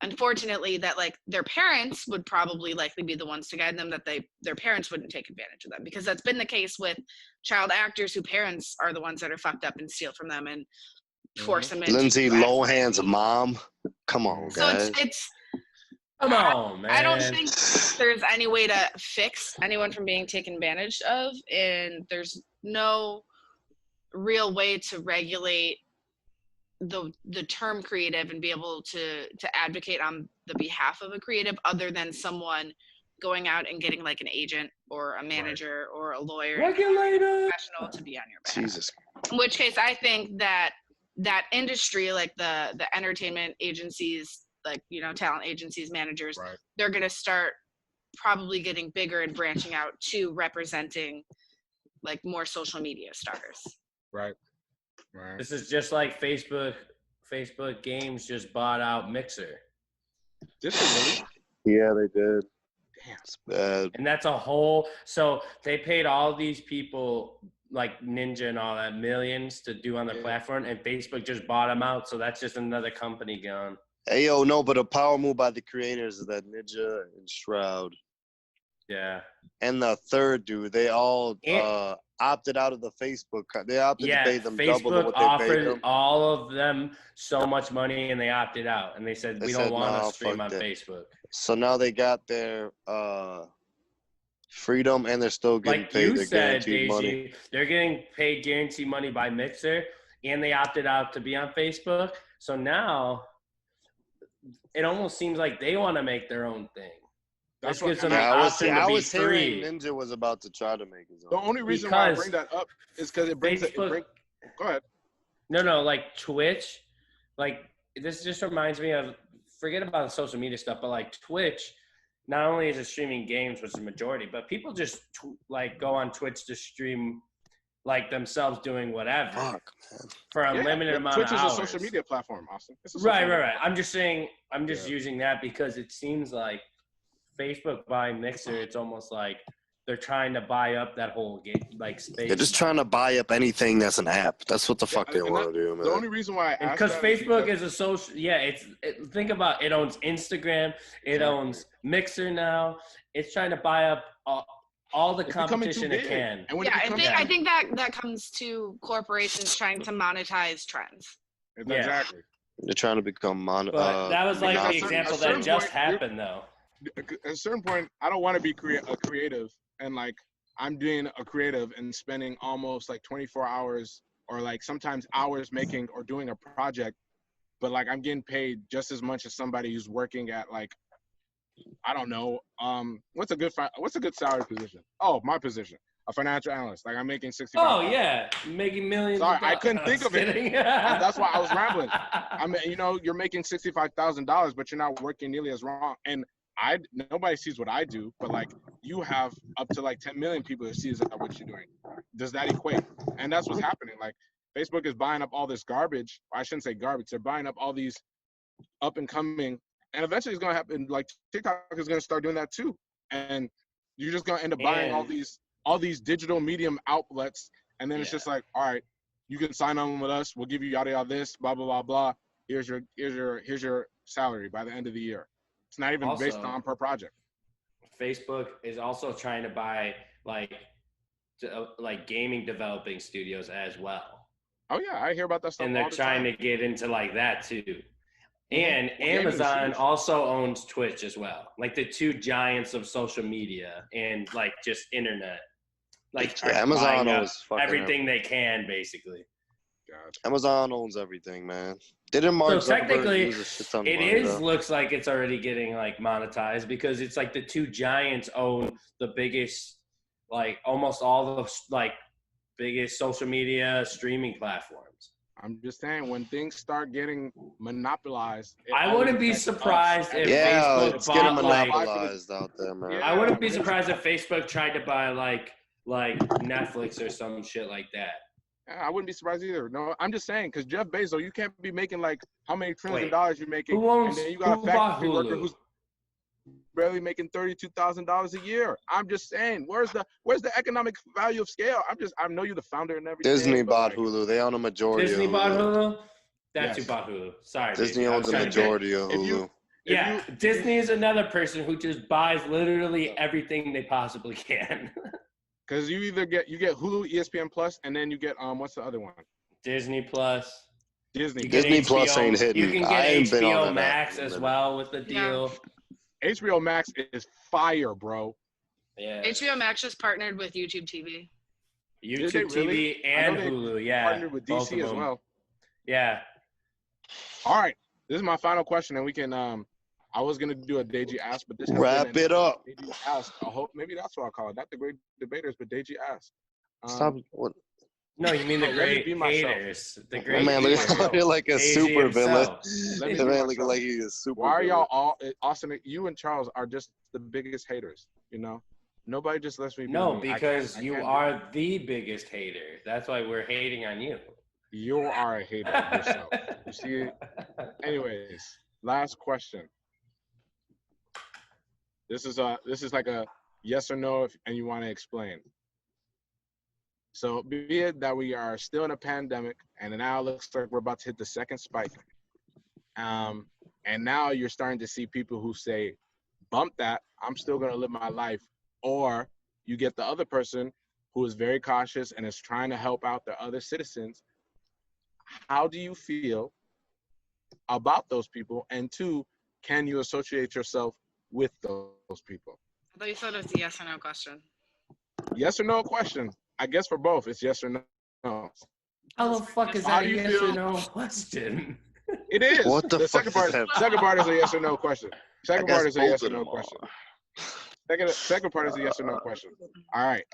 unfortunately, that like their parents would probably likely be the ones to guide them, that their parents wouldn't take advantage of them, because that's been the case with child actors whose parents are the ones that are fucked up and steal from them and force them into Lindsay X, Lohan's mom. Come on, So guys. it's Come on, man. I don't think there's any way to fix anyone from being taken advantage of, and there's no real way to regulate the term creative and be able to advocate on the behalf of a creative other than someone going out and getting like an agent or a manager or a lawyer Regulator. professional to be on your behalf. Jesus. In which case, I think that industry, like the entertainment agencies, like, you know, talent agencies, managers, Right. they're going to start probably getting bigger and branching out to representing like more social media stars. Right. Right. This is just like Facebook Games just bought out Mixer. Did they really? Yeah, they did. Damn. It's bad. And that's a whole, so they paid all these people like Ninja and all that millions to do on their Yeah. platform, and Facebook just bought them out. So that's just another company gone. Hey, yo, no, but a power move by the creators is that Ninja and Shroud Yeah. and the third dude, they all And- opted out of the Facebook. They opted to pay them double Facebook what they paid offered them. all of them so much money, and they opted out, and they said They we said, don't want "Nah, to stream fuck on that." Facebook. So now they got their freedom, and they're still getting Like paid you their said, guaranteed money. Daisy, they're getting paid guaranteed money by Mixer, and they opted out to be on Facebook. So now it almost seems like they want to make their own thing. That's This what gives them and the Yeah, option to I be was hearing free. Ninja was about to try to make his the own. only reason why I Because bring that up is because it brings Facebook, go ahead. no, like Twitch, like this just reminds me of, forget about the social media stuff, but like Twitch, not only is it streaming games, which is the majority, but people just like go on Twitch to stream like themselves doing whatever Fuck, man. for a Yeah, limited amount Twitch of is hours. a social media platform, Austin. It's a social Right. media I'm just saying, I'm just Yeah. using that because it seems like Facebook buying Mixer, it's almost like they're trying to buy up that whole game, like space. They're just trying to buy up anything that's an app. That's what the fuck they and want to do, man. The only reason why I And asked because that Facebook is a social, think about it, owns Instagram, it Exactly. owns Mixer now. It's trying to buy up all the it's becoming too competition it big. can. And when Yeah, it becomes, I think that comes to corporations trying to monetize trends. exactly. They're trying to become But that was like the because example at a certain that just point, happened, though. At a certain point, I don't want to be a creative, and like I'm doing a creative and spending almost like 24 hours or like sometimes hours making or doing a project, but like I'm getting paid just as much as somebody who's working at like, I don't know, what's a good salary position? Oh, my position, a financial analyst. Like I'm making 65. Oh yeah, making millions. Sorry, of I couldn't think of it. it. That's why I was rambling. I mean, you're making $65,000, but you're not working nearly as wrong. And nobody sees what I do, but like you have up to like 10 million people that sees what you're doing. Does that equate? And that's what's happening. Like Facebook is buying up all this garbage. I shouldn't say garbage. They're buying up all these up and coming, and eventually it's gonna happen. Like TikTok is gonna start doing that too, and you're just gonna end up buying all these digital medium outlets, and then it's just like, all right, you can sign on with us. We'll give you yada yada this, blah blah blah blah. Here's your salary by the end of the year. It's not even based on per project. Facebook is also trying to buy like gaming developing studios as well. Oh yeah, I hear about that stuff. And they're all the trying time. to get into like that too. Mhm. And Well, Amazon also owns Twitch as well. Like the two giants of social media and like just internet. Like are Amazon buying up owns fucking everything they can basically. Gotcha. Amazon owns everything, man. Didn't Mark So Zuckerberg technically, lose a shit ton of it money, is though? looks like it's already getting like monetized because it's like the two giants own the biggest, like almost all the like biggest social media streaming platforms. I'm just saying, when things start getting monopolized, I wouldn't be surprised if Facebook it's getting bought like. monopolized out there, man. Yeah. I wouldn't be surprised if Facebook tried to buy like Netflix or some shit like that. I wouldn't be surprised either. No, I'm just saying, because Jeff Bezos, you can't be making like how many trillions of dollars you're making, Who owns? and then you got Who a bought factory worker Hulu? who's barely making $32,000 a year. I'm just saying, where's the economic value of scale? I know you're the founder and everything. Disney but, bought like, Hulu. They own a majority Disney of Hulu. bought Hulu. That's Yes. who bought Hulu. Sorry, Disney Daisy. I owns was a trying to get- majority of if you- Hulu. Yeah, Disney is another person who just buys literally everything they possibly can. Because you either get Hulu, ESPN Plus, and then you get what's the other one? Disney Plus. Disney. You get Disney Plus HBO ain't hitting. You can I get ain't been on HBO that Max app in a as minute. well with the Yeah. deal. HBO Max is fire, bro. Yeah. HBO Max just partnered with YouTube TV. YouTube Did they really? TV I and know they Hulu. Yeah. Partnered with both DC of as them. well. Yeah. All right, this is my final question, and we can. I was gonna do a Deji Ask, but this has Wrap been it up. Deji Ask. I hope maybe that's what I'll call it. Not the great debaters, but Deji Ask. Stop. What? No, you mean the No, let me great be myself. haters. The Let great me Man, be look myself. at like a AJ super villain. himself. Let me The be man looking myself. like he is super. Why are villain. y'all all Austin? You and Charles are just the biggest haters. You know, nobody just lets me be. No, me. because I you can't do are the biggest hater. That's why we're hating on you. it. You are a hater yourself. You see. Anyways, last question. This is like a yes or no, and you want to explain. So be it that we are still in a pandemic, and now it looks like we're about to hit the second spike. And now you're starting to see people who say, "Bump that! I'm still gonna live my life or you get the other person who is very cautious and is trying to help out the other citizens. How do you feel about those people? And two, can you associate yourself with those people? I thought you said it was a yes or no question. Yes or no question. I guess for both, it's yes or no. How the fuck is How that do a you yes or feel- no question? It is. What the fuck second part? does that have- Second part is a yes or no question. I Second guess part is a both yes or of no them question. are. Second part is a yes or no question. All right.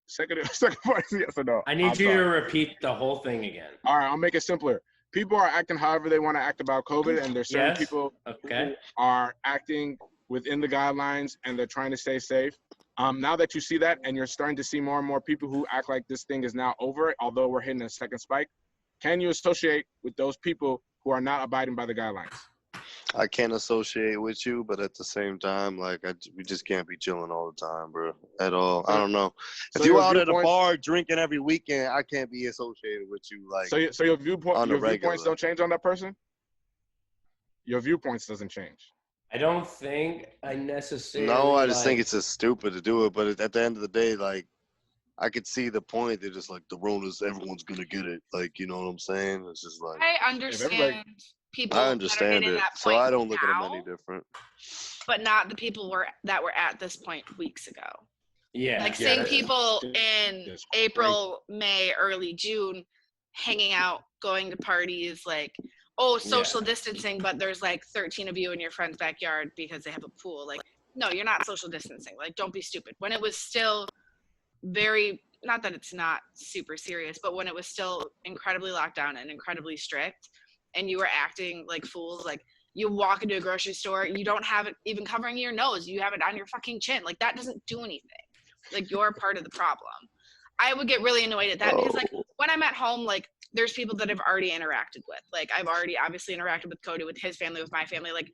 Second part is a yes or no. I need I'm you sorry. to repeat the whole thing again. All right, I'll make it simpler. People are acting however they want to act about COVID, and there's certain Yes. people Okay. who are acting within the guidelines and they're trying to stay safe. Now that you see that, and you're starting to see more and more people who act like this thing is now over, although we're hitting a second spike, can you associate with those people who are not abiding by the guidelines? I can't associate with you, but at the same time, like we just can't be chilling all the time, bro. At all. I don't know. So If you your out at a viewpoints- bar drinking every weekend, I can't be associated with you. Like, So your viewpoint, on the your viewpoints regular. don't change on that person. Your viewpoints doesn't change. I don't think I necessarily. no, I just think like- it's just stupid to do it. But at the end of the day, like, I could see the point. They're just like, the Rona's, everyone's gonna get it. Like, you know what I'm saying? It's just like, I everybody- understand people. I that are understand hitting it, that so point I don't look at them now, any different. but not the people that were at this point weeks ago. Yeah. Like yeah, seeing that- people It's in crazy. April, May, early June, hanging out, going to parties, like, oh, social distancing, but there's like 13 of you in your friend's backyard because they have a pool. Like, no, you're not social distancing. Like, don't be stupid. When it was still very, not that it's not super serious, but when it was still incredibly locked down and incredibly strict, and you were acting like fools, like you walk into a grocery store, you don't have it even covering your nose, you have it on your fucking chin. Like, that doesn't do anything. Like, you're part of the problem. I would get really annoyed at that because, like, when I'm at home, like, there's people that I've already interacted with. Like, I've already obviously interacted with Cody, with his family, with my family. Like,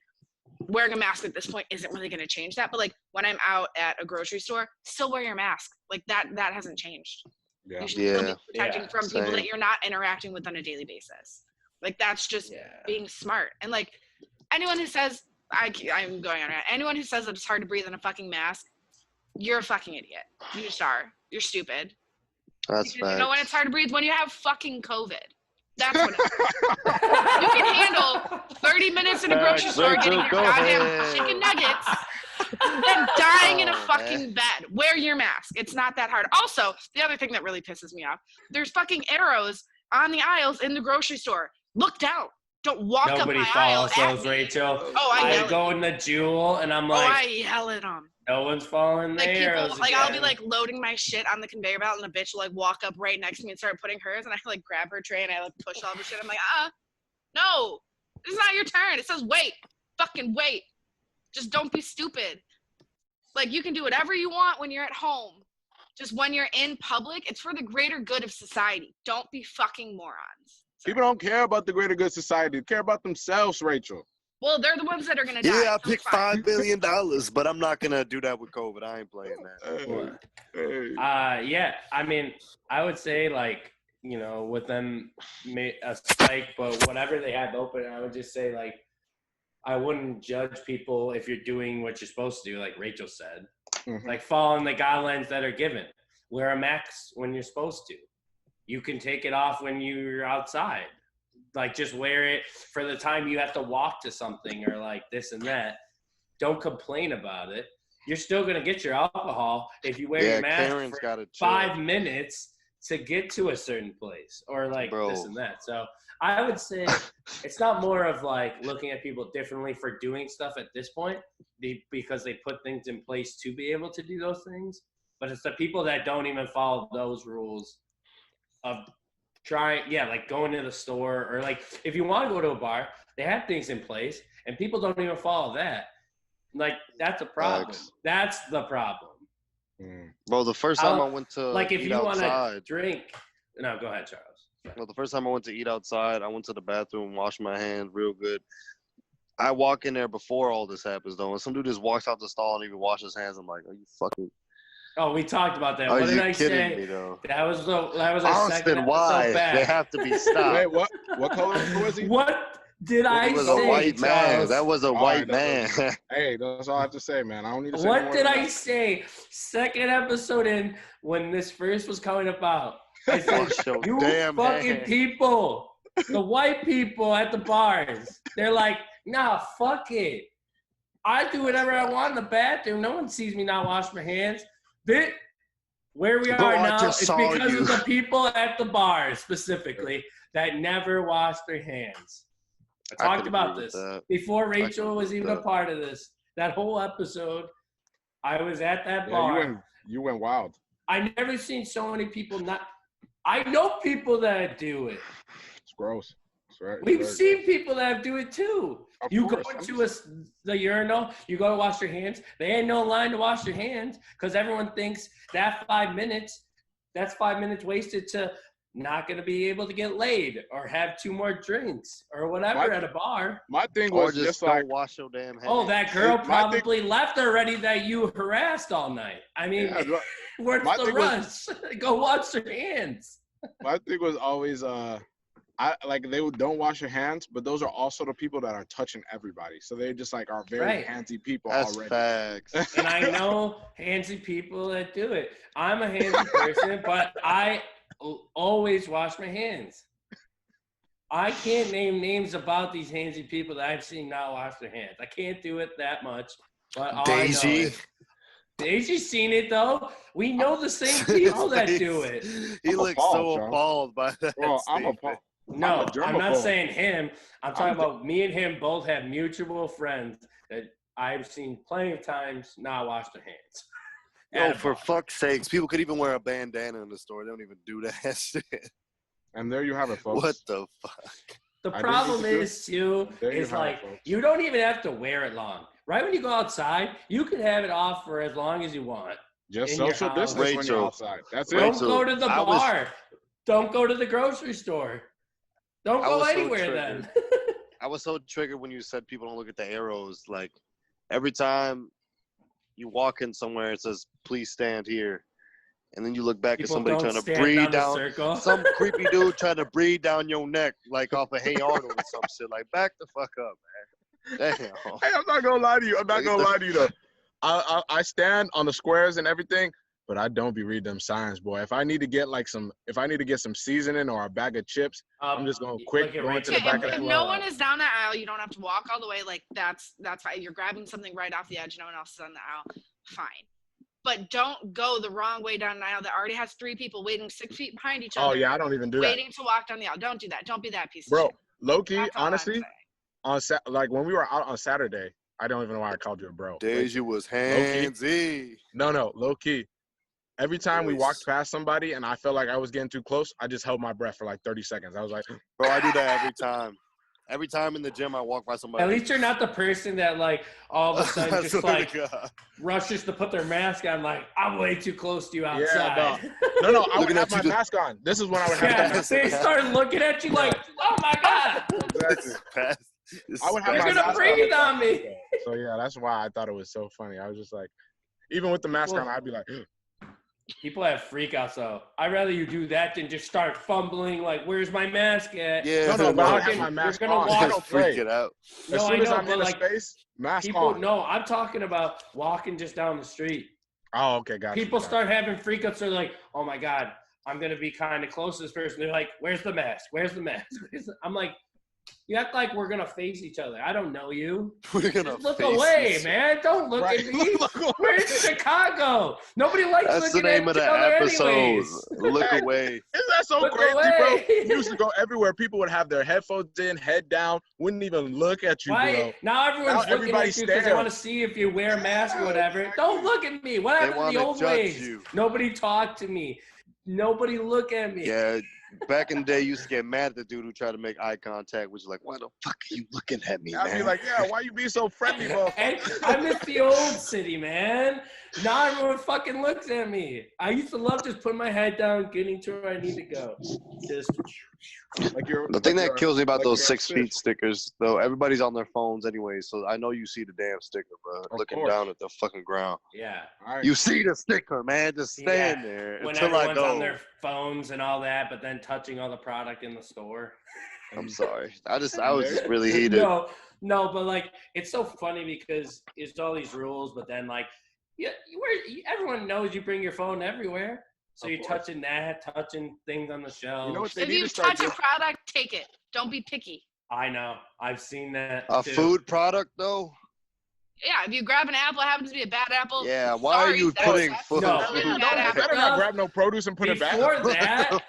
wearing a mask at this point isn't really going to change that. But, like, when I'm out at a grocery store, still wear your mask. Like, that hasn't changed. Yeah. You should still Yeah. be protecting Yeah, from people same. that you're not interacting with on a daily basis. Like, that's just Yeah. being smart. And, like, anyone who says, I'm going on, anyone who says that it's hard to breathe in a fucking mask, you're a fucking idiot. You just are. You're stupid. That's Because you know when it's facts. hard to breathe? When you have fucking COVID. That's when you can handle 30 minutes in a grocery store Rachel, getting your go goddamn ahead. chicken nuggets and dying in a Oh, fucking bed. Wear your mask. It's not that hard. Also, the other thing that really pisses me off, there's fucking arrows on the aisles in the grocery store. Look down. Don't walk Nobody up my follows aisle those, at me. Rachel. Oh, I yell I at go in the Jewel and I'm like, I yell at them. no one's following Like, the people, arrows like, I'll be again. like loading my shit on the conveyor belt, and the bitch will like walk up right next to me and start putting hers, and I like grab her tray and I like push all the shit. I'm like, no, it's not your turn. It says wait, fucking wait. Just don't be stupid. Like, you can do whatever you want when you're at home. Just when you're in public, it's for the greater good of society. Don't be fucking morons. Sorry. People don't care about the greater good society. They care about themselves, Rachel. Well, they're the ones that are gonna die. Yeah, I so picked it's fine. $5 billion, but I'm not gonna do that with COVID. I ain't playing that. Hey, hey. Yeah, I mean, I would say, like, you know, with them a spike, but whatever they have open, I would just say, like, I wouldn't judge people if you're doing what you're supposed to do, like Rachel said. Mhm. Like, following the guidelines that are given. Wear a mask when you're supposed to. You can take it off when you're outside. Like, just wear it for the time you have to walk to something or like this and that. Don't complain about it. You're still going to get your alcohol if you wear Yeah, your mask Karen's for gotta chill. 5 minutes to get to a certain place or like Bro. this and that. So I would say it's not more of like looking at people differently for doing stuff at this point because they put things in place to be able to do those things. But it's the people that don't even follow those rules of like going to the store or like if you want to go to a bar, they have things in place and people don't even follow that. Like, that's a problem. Facts. That's the problem. Mm. Bro, the first time I'll- I went to Like, if eat you want to outside, drink, no, go ahead, Charles. well, the first time I went to eat outside, I went to the bathroom, washed my hands real good. I walk in there before all this happens, though, and some dude just walks out the stall and even washes his hands. I'm like, are you fucking? Oh, we talked about that. Are What did you I kidding say? me, though? That was our second Austin, episode why? back. They have to be stopped. Wait, what color was he? What did I He was say, a white man. Charles? That was a All white right, man. Hey, that's all I have to say, man. I don't need to say no What more did than I that. say? Second episode in, when this first was coming about, I said, Wash your you damn fucking hands. people, the white people at the bars, they're like, nah, fuck it. I do whatever I want in the bathroom. No one sees me not wash my hands. Where we Bro, are I now just is saw because you. of the people at the bars specifically that never wash their hands. I I talked could about agree with this that. before could Rachel was agree even with a that. part of this. That whole episode, I was at that Yeah, bar. you went wild. I never seen so many people not. I know people that do it. It's gross. It's right. We've seen people that do it too. Of You course, go I'm into the urinal, you go to wash your hands. There ain't no line to wash your hands because everyone thinks that 5 minutes, that's 5 minutes wasted to not going to be able to get laid or have 2 more drinks or whatever at a bar. My thing Or was just like, don't wash your damn hands. Oh, that girl My thing- probably left already that you harassed all night. I mean, yeah, where's my the thing rush? Go wash your hands. my thing was always I like don't wash your hands, but those are also the people that are touching everybody. So they just like are very Right. handsy people That's already. facts. And I know handsy people that do it. I'm a handsy person, but I always wash my hands. I can't name names about these handsy people that I've seen not wash their hands. I can't do it that much. But all I know Daisy. is, Daisy's seen it though. We know the same people that do it. He I'm looks appalled, so Charles. appalled by that. Well, I'm statement. appalled. No, I'm not germaphobe. saying him. I'm talking I'm about me and him both have mutual friends that I've seen plenty of times not wash their hands. Yo, At a for bar. fuck's sakes, people could even wear a bandana in the store. They don't even do that shit. And there you have it, folks. What the fuck? The I think problem you is too, There you is have it, like folks. you don't even have to wear it long. Right when you go outside, you can have it off for as long as you want. Just in your social house. distance when you're Rachel. outside. That's it. Don't Rachel, go to the I was- bar. Don't go to the grocery store. Don't I go was so anywhere then. I was so triggered when you said people don't look at the arrows. Like every time you walk in somewhere, it says "Please stand here," and then you look back People at somebody don't trying to stand breathe down the down. circle. Some creepy dude trying to breathe down your neck, like off of Hey Arnold or some shit. Like back the fuck up, man. Damn. Hey, I'm not gonna lie to you. I'm not Like, gonna lie to you though. I stand on the squares and everything, but I don't be reading them signs, boy. If I need to get some seasoning or a bag of chips, I'm just going quick, look at go into Rachel the Yeah, back if, of if the no one is down the aisle, you don't have to walk all the way. Like that's fine. You're grabbing something right off the edge. No one else is on the aisle. Fine. But don't go the wrong way down an aisle that already has 3 people waiting 6 feet behind each other. Oh yeah, I don't even do that, waiting to walk down the aisle. Don't do that. Don't be that piece of bro. shit. Low key, That's all I'm honestly, saying. like when we were out on Saturday, I don't even know why I called you a bro. Deja was Low-key. handsy. No, low key. Every time we Boys. walked past somebody and I felt like I was getting too close, I just held my breath for like 30 seconds. I was like, Bro, I do that every time. Every time in the gym, I walk by somebody. At least you're not the person that like all of a sudden I just swear like to God. rushes to put their mask on. Like I'm way too close to you outside. no, I would Looking have at you my just- mask on. This is when I would have Yeah, my mask they start looking at you like, oh my god, Exactly. I would have you're my gonna mask breathe on me. So yeah, that's why I thought it was so funny. I was just like, even with the mask on, I'd be like, People have freakouts though. I'd rather you do that than just start fumbling like, where's my mask at? Yeah, no, but I would walking- have my mask you're gonna on. walk- I don't freak play. it out. As No, I soon as know, I'm but in a like space, mask people, on. no, I'm talking about walking just down the street. Oh, okay, got you. People start having freakouts. They're like, oh my God, I'm going to be kind of close to this person. They're like, where's the mask? Where's the mask? I'm like, you act like we're going to face each other. I don't know you. We're gonna Just look face away, this. man. Don't look Right. at me. Look away. We're in Chicago. Nobody likes That's the looking name at of each the other episode. anyways. Look away. Isn't that so Look crazy, away. bro? We used to go everywhere. People would have their headphones in, head down, wouldn't even look at you, Why? bro. Now everyone's Now looking everybody at you because they stares. want to see if you wear a mask or Yeah, whatever. exactly. Don't look at me. What They happened to the wanna old judge ways? you. Nobody talk to me. Nobody look at me. Yeah, back in the day, you used to get mad at the dude who tried to make eye contact, which is like, why the fuck are you looking at me, I'd be man? like, yeah, why you being so friendly, bro? And I miss the old city, man. Now everyone fucking looks at me. I used to love just putting my head down, getting to where I need to go. Just Like you're, The thing like that you're- kills me about like those you're a 6 fish. feet stickers, though, everybody's on their phones anyway, so I know you see the damn sticker, bro. Of Looking course. down at the fucking ground. yeah. All right. You see the sticker, man. Just stand there When until I everyone's go. on their phones and all that, but then touching all the product in the store. I'm And- sorry. I was there- just really heated. No, but like it's so funny because it's all these rules, but then like, yeah, everyone knows you bring your phone everywhere, so Of you're course. touching things on the shelf. You know what they If need you to start touch a doing? product, take it. Don't be picky. I know, I've seen that. A too. food product though? Yeah, if you grab an apple, it happens to be a bad apple. Yeah. Why are sorry, you that's- putting that's food? No. a really You bad don't, you apple. better not grab no produce and put it back. Before that,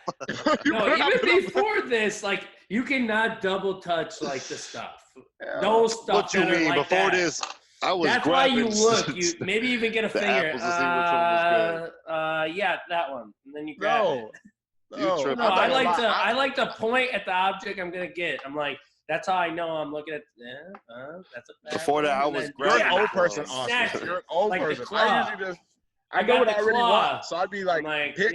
You no, better not even put it back. before this, like you cannot double touch like the stuff. Yeah. No stuff. What you that are mean? like Before that. this, I was That's why you grabbing look. You maybe even get a the finger. apples to see which one was Yeah, that one, and then you grab No. it. You No, tripping. No, I'm not I gonna like lie. to. I like to point at the object I'm gonna get. I'm like, that's how I know I'm looking at. That's a bad Before that, one, I and was then- You're an grabbing old the person, phone. Austin. Exactly. You're an old Like the person. claw. I usually just I know got what the I already claw. want, so I'd be I'm like, like, pick.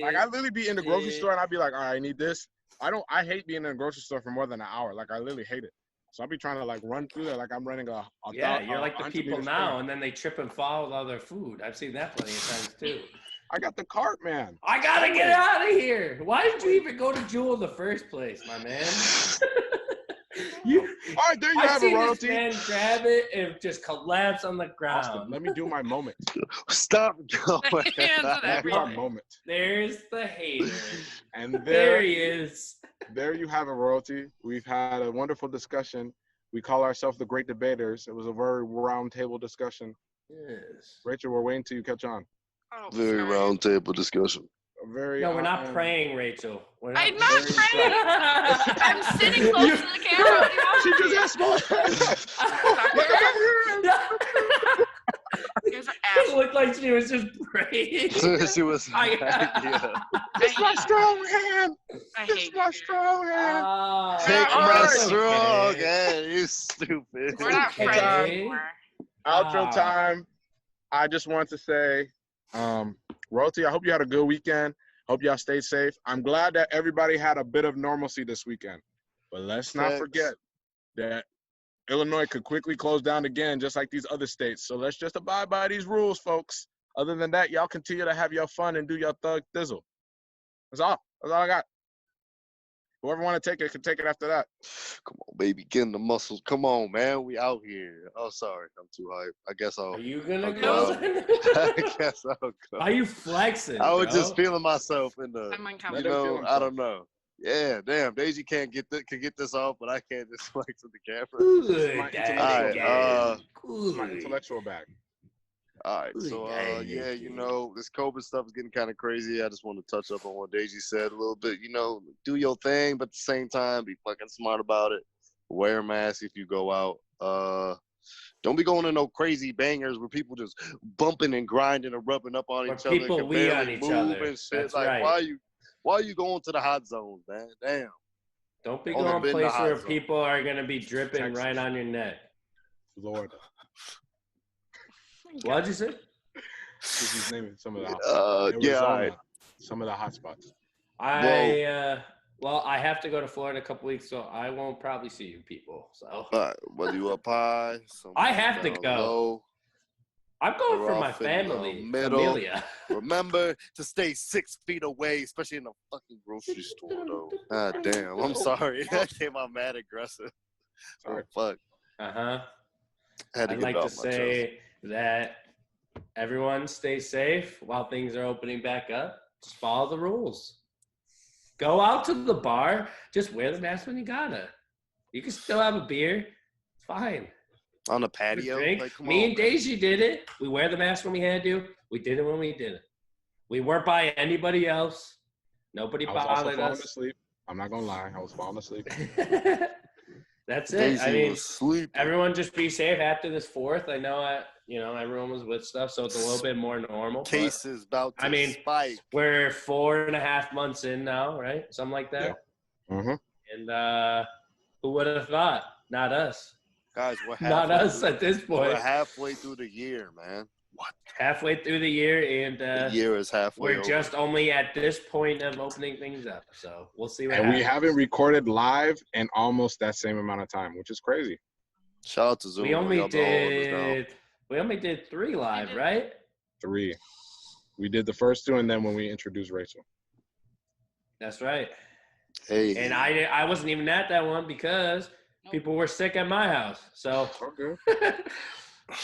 Like I it, literally be in the grocery it- store and I'd be like, all right, I need this. I hate being in the grocery store for more than an hour. Like I literally hate it. So I'll be trying to like run through there like I'm running a yeah, you're like the 100 people meter now, sprint. and then they trip and fall with all their food. I've seen that plenty of times too. I got the cart, man. I gotta get out of here. Why did you even go to Jewel in the first place, my man? All right, there you I have seen it, this royalty. man grab it and just collapse on the Austin, ground. let me do my moment. Stop going. Hands on Let me do my everything. moment. There's the hater. And There there, he is. there you have it, royalty. We've had a wonderful discussion. We call ourselves the Great Debaters. It was a very round table discussion. Yes. Rachel, we're waiting till you catch on. Oh, Very sorry. round table discussion. A very. No, we're not praying, Rachel. We're I'm not Very praying. I'm sitting close to the camera. What do you want She from me? just asked You guys are It assholes. looked like she was just praying. She was. Yeah. This my strong hand. I This hate my you. strong hand. Ah, Take All my right. strong okay. hand, you stupid. We're not Okay. friends anymore. Outro Ah. time. I just want to say, royalty, I hope you had a good weekend. Hope y'all stayed safe. I'm glad that everybody had a bit of normalcy this weekend. But let's not Thanks. forget that Illinois could quickly close down again, just like these other states. So let's just abide by these rules, folks. Other than that, y'all continue to have your fun and do your thug thizzle. That's all. That's all I got. Whoever want to take it can take it after that. Come on, baby, get in the muscles. Come on, man. We out here. Oh, sorry. I'm too hype. I guess I'll. Are you gonna Okay. go? I guess I'll go. Are you flexing? I was bro? just feeling myself in the. I'm You Let him uncomfortable. feel know, himself. I don't know. Yeah, damn. Daisy can't get this off, but I can't just flex with the camera. Good. my daddy, intellectual daddy. It's my Good. intellectual bag. All right, Ooh, so yeah, yeah, yeah. this COVID stuff is getting kind of crazy. I just want to touch up on what Daisy said a little bit. Do your thing, but at the same time, be fucking smart about it. Wear a mask if you go out. Don't be going to no crazy bangers where people just bumping and grinding and rubbing up on Where each other. people can wee barely on each move other. and shit. That's Like, right. why are you going to the hot zones, man? Damn. Don't be Only going been to places hot where zone. people are gonna be dripping Texas. right on your neck. Lord. What'd you say? This is naming some of the Yeah, all Arizona, right. some of the hot spots. Well, I have to go to Florida in a couple weeks, so I won't probably see you people. So All right, whether you up high, I have to down go. low, I'm going We're for my off in the family, middle. familia. remember to stay 6 feet away, especially in a fucking grocery store, though. God damn, I'm sorry. That came out mad aggressive. Oh, Sorry. fuck. Uh-huh. Had to I'd get like it to off my chest. say that everyone stay safe while things are opening back up. Just follow the rules. Go out to the bar. Just wear the mask when you gotta. You can still have a beer. It's fine. On the Have a patio? drink. Like, come Me on, and man. Daisy did it. We wear the mask when we had to. We did it when we didn't. We weren't by anybody else. Nobody I was also bothered falling us. asleep. I'm not gonna lie, I was falling asleep. That's it. Daisy I mean, was sleeping. everyone just be safe after this 4th. I know, everyone was with stuff, so it's a little bit more normal. but Cases about to I mean, spike. we're 4.5 months in now, right? Something like that. Mm-hmm. And who would have thought? Not us. Guys, we're Not halfway us through- at this We're point. halfway through the year, man. Halfway through the year, The and year is halfway we're over. just only at this point of opening things up. So we'll see what And we happens. haven't recorded live in almost that same amount of time, which is crazy. Shout out to Zoom. We only Y'all been holding us down. did 3 live, did. right? 3. We did the first 2, and then when we introduced Rachel. That's right. Hey. And I wasn't even at that one because people were sick at my house. So Okay.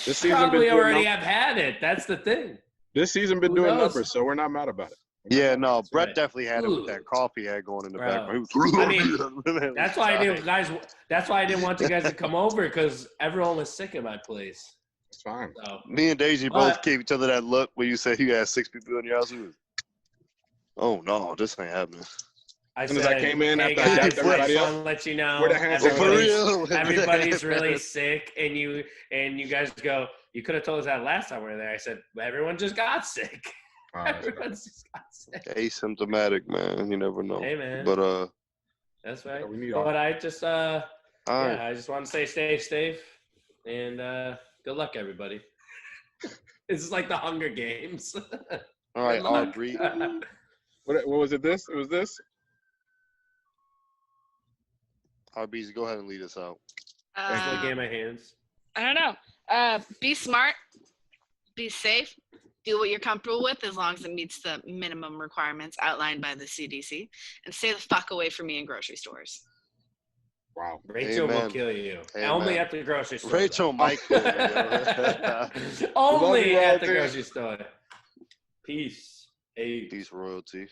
This season probably been doing already numbers. have had it. That's the thing. This season been Who doing knows? numbers, so we're not mad about it. Yeah, no, Brett right. definitely had it with Ooh. that cough he had going in the Bro. background. I mean, that's why I didn't, guys. That's why I didn't want you guys to come over because everyone was sick at my place. It's fine. So Me and Daisy both But- gave each other that look when you said you had 6 people in your house. We was, oh no, this ain't happening. I soon as I came in, hey after I guys, dapped everybody I up, just want to let you know where the hand Oh, for sanitizer? everybody's really sick, and you guys go. You could have told us that last time we were there. I said everyone just got sick. Everyone's just got sick. Asymptomatic, man. You never know. Hey man, But that's right. Yeah, we need all. But I just all right. yeah, I just want to say stay safe and good luck, everybody. This is like the Hunger Games. All right, Good luck. Aubrey. What was it? This? It was this? Aubrey, go ahead and lead us out. That's the game of hands. I don't know. Be smart. Be safe. Do what you're comfortable with as long as it meets the minimum requirements outlined by the CDC. And stay the fuck away from me in grocery stores. Wow. Rachel will Amen. kill you. Amen. Only at the grocery store. Rachel might kill you, yo. Only you, at the royalty. grocery store. Peace. Hey. Peace, royalty.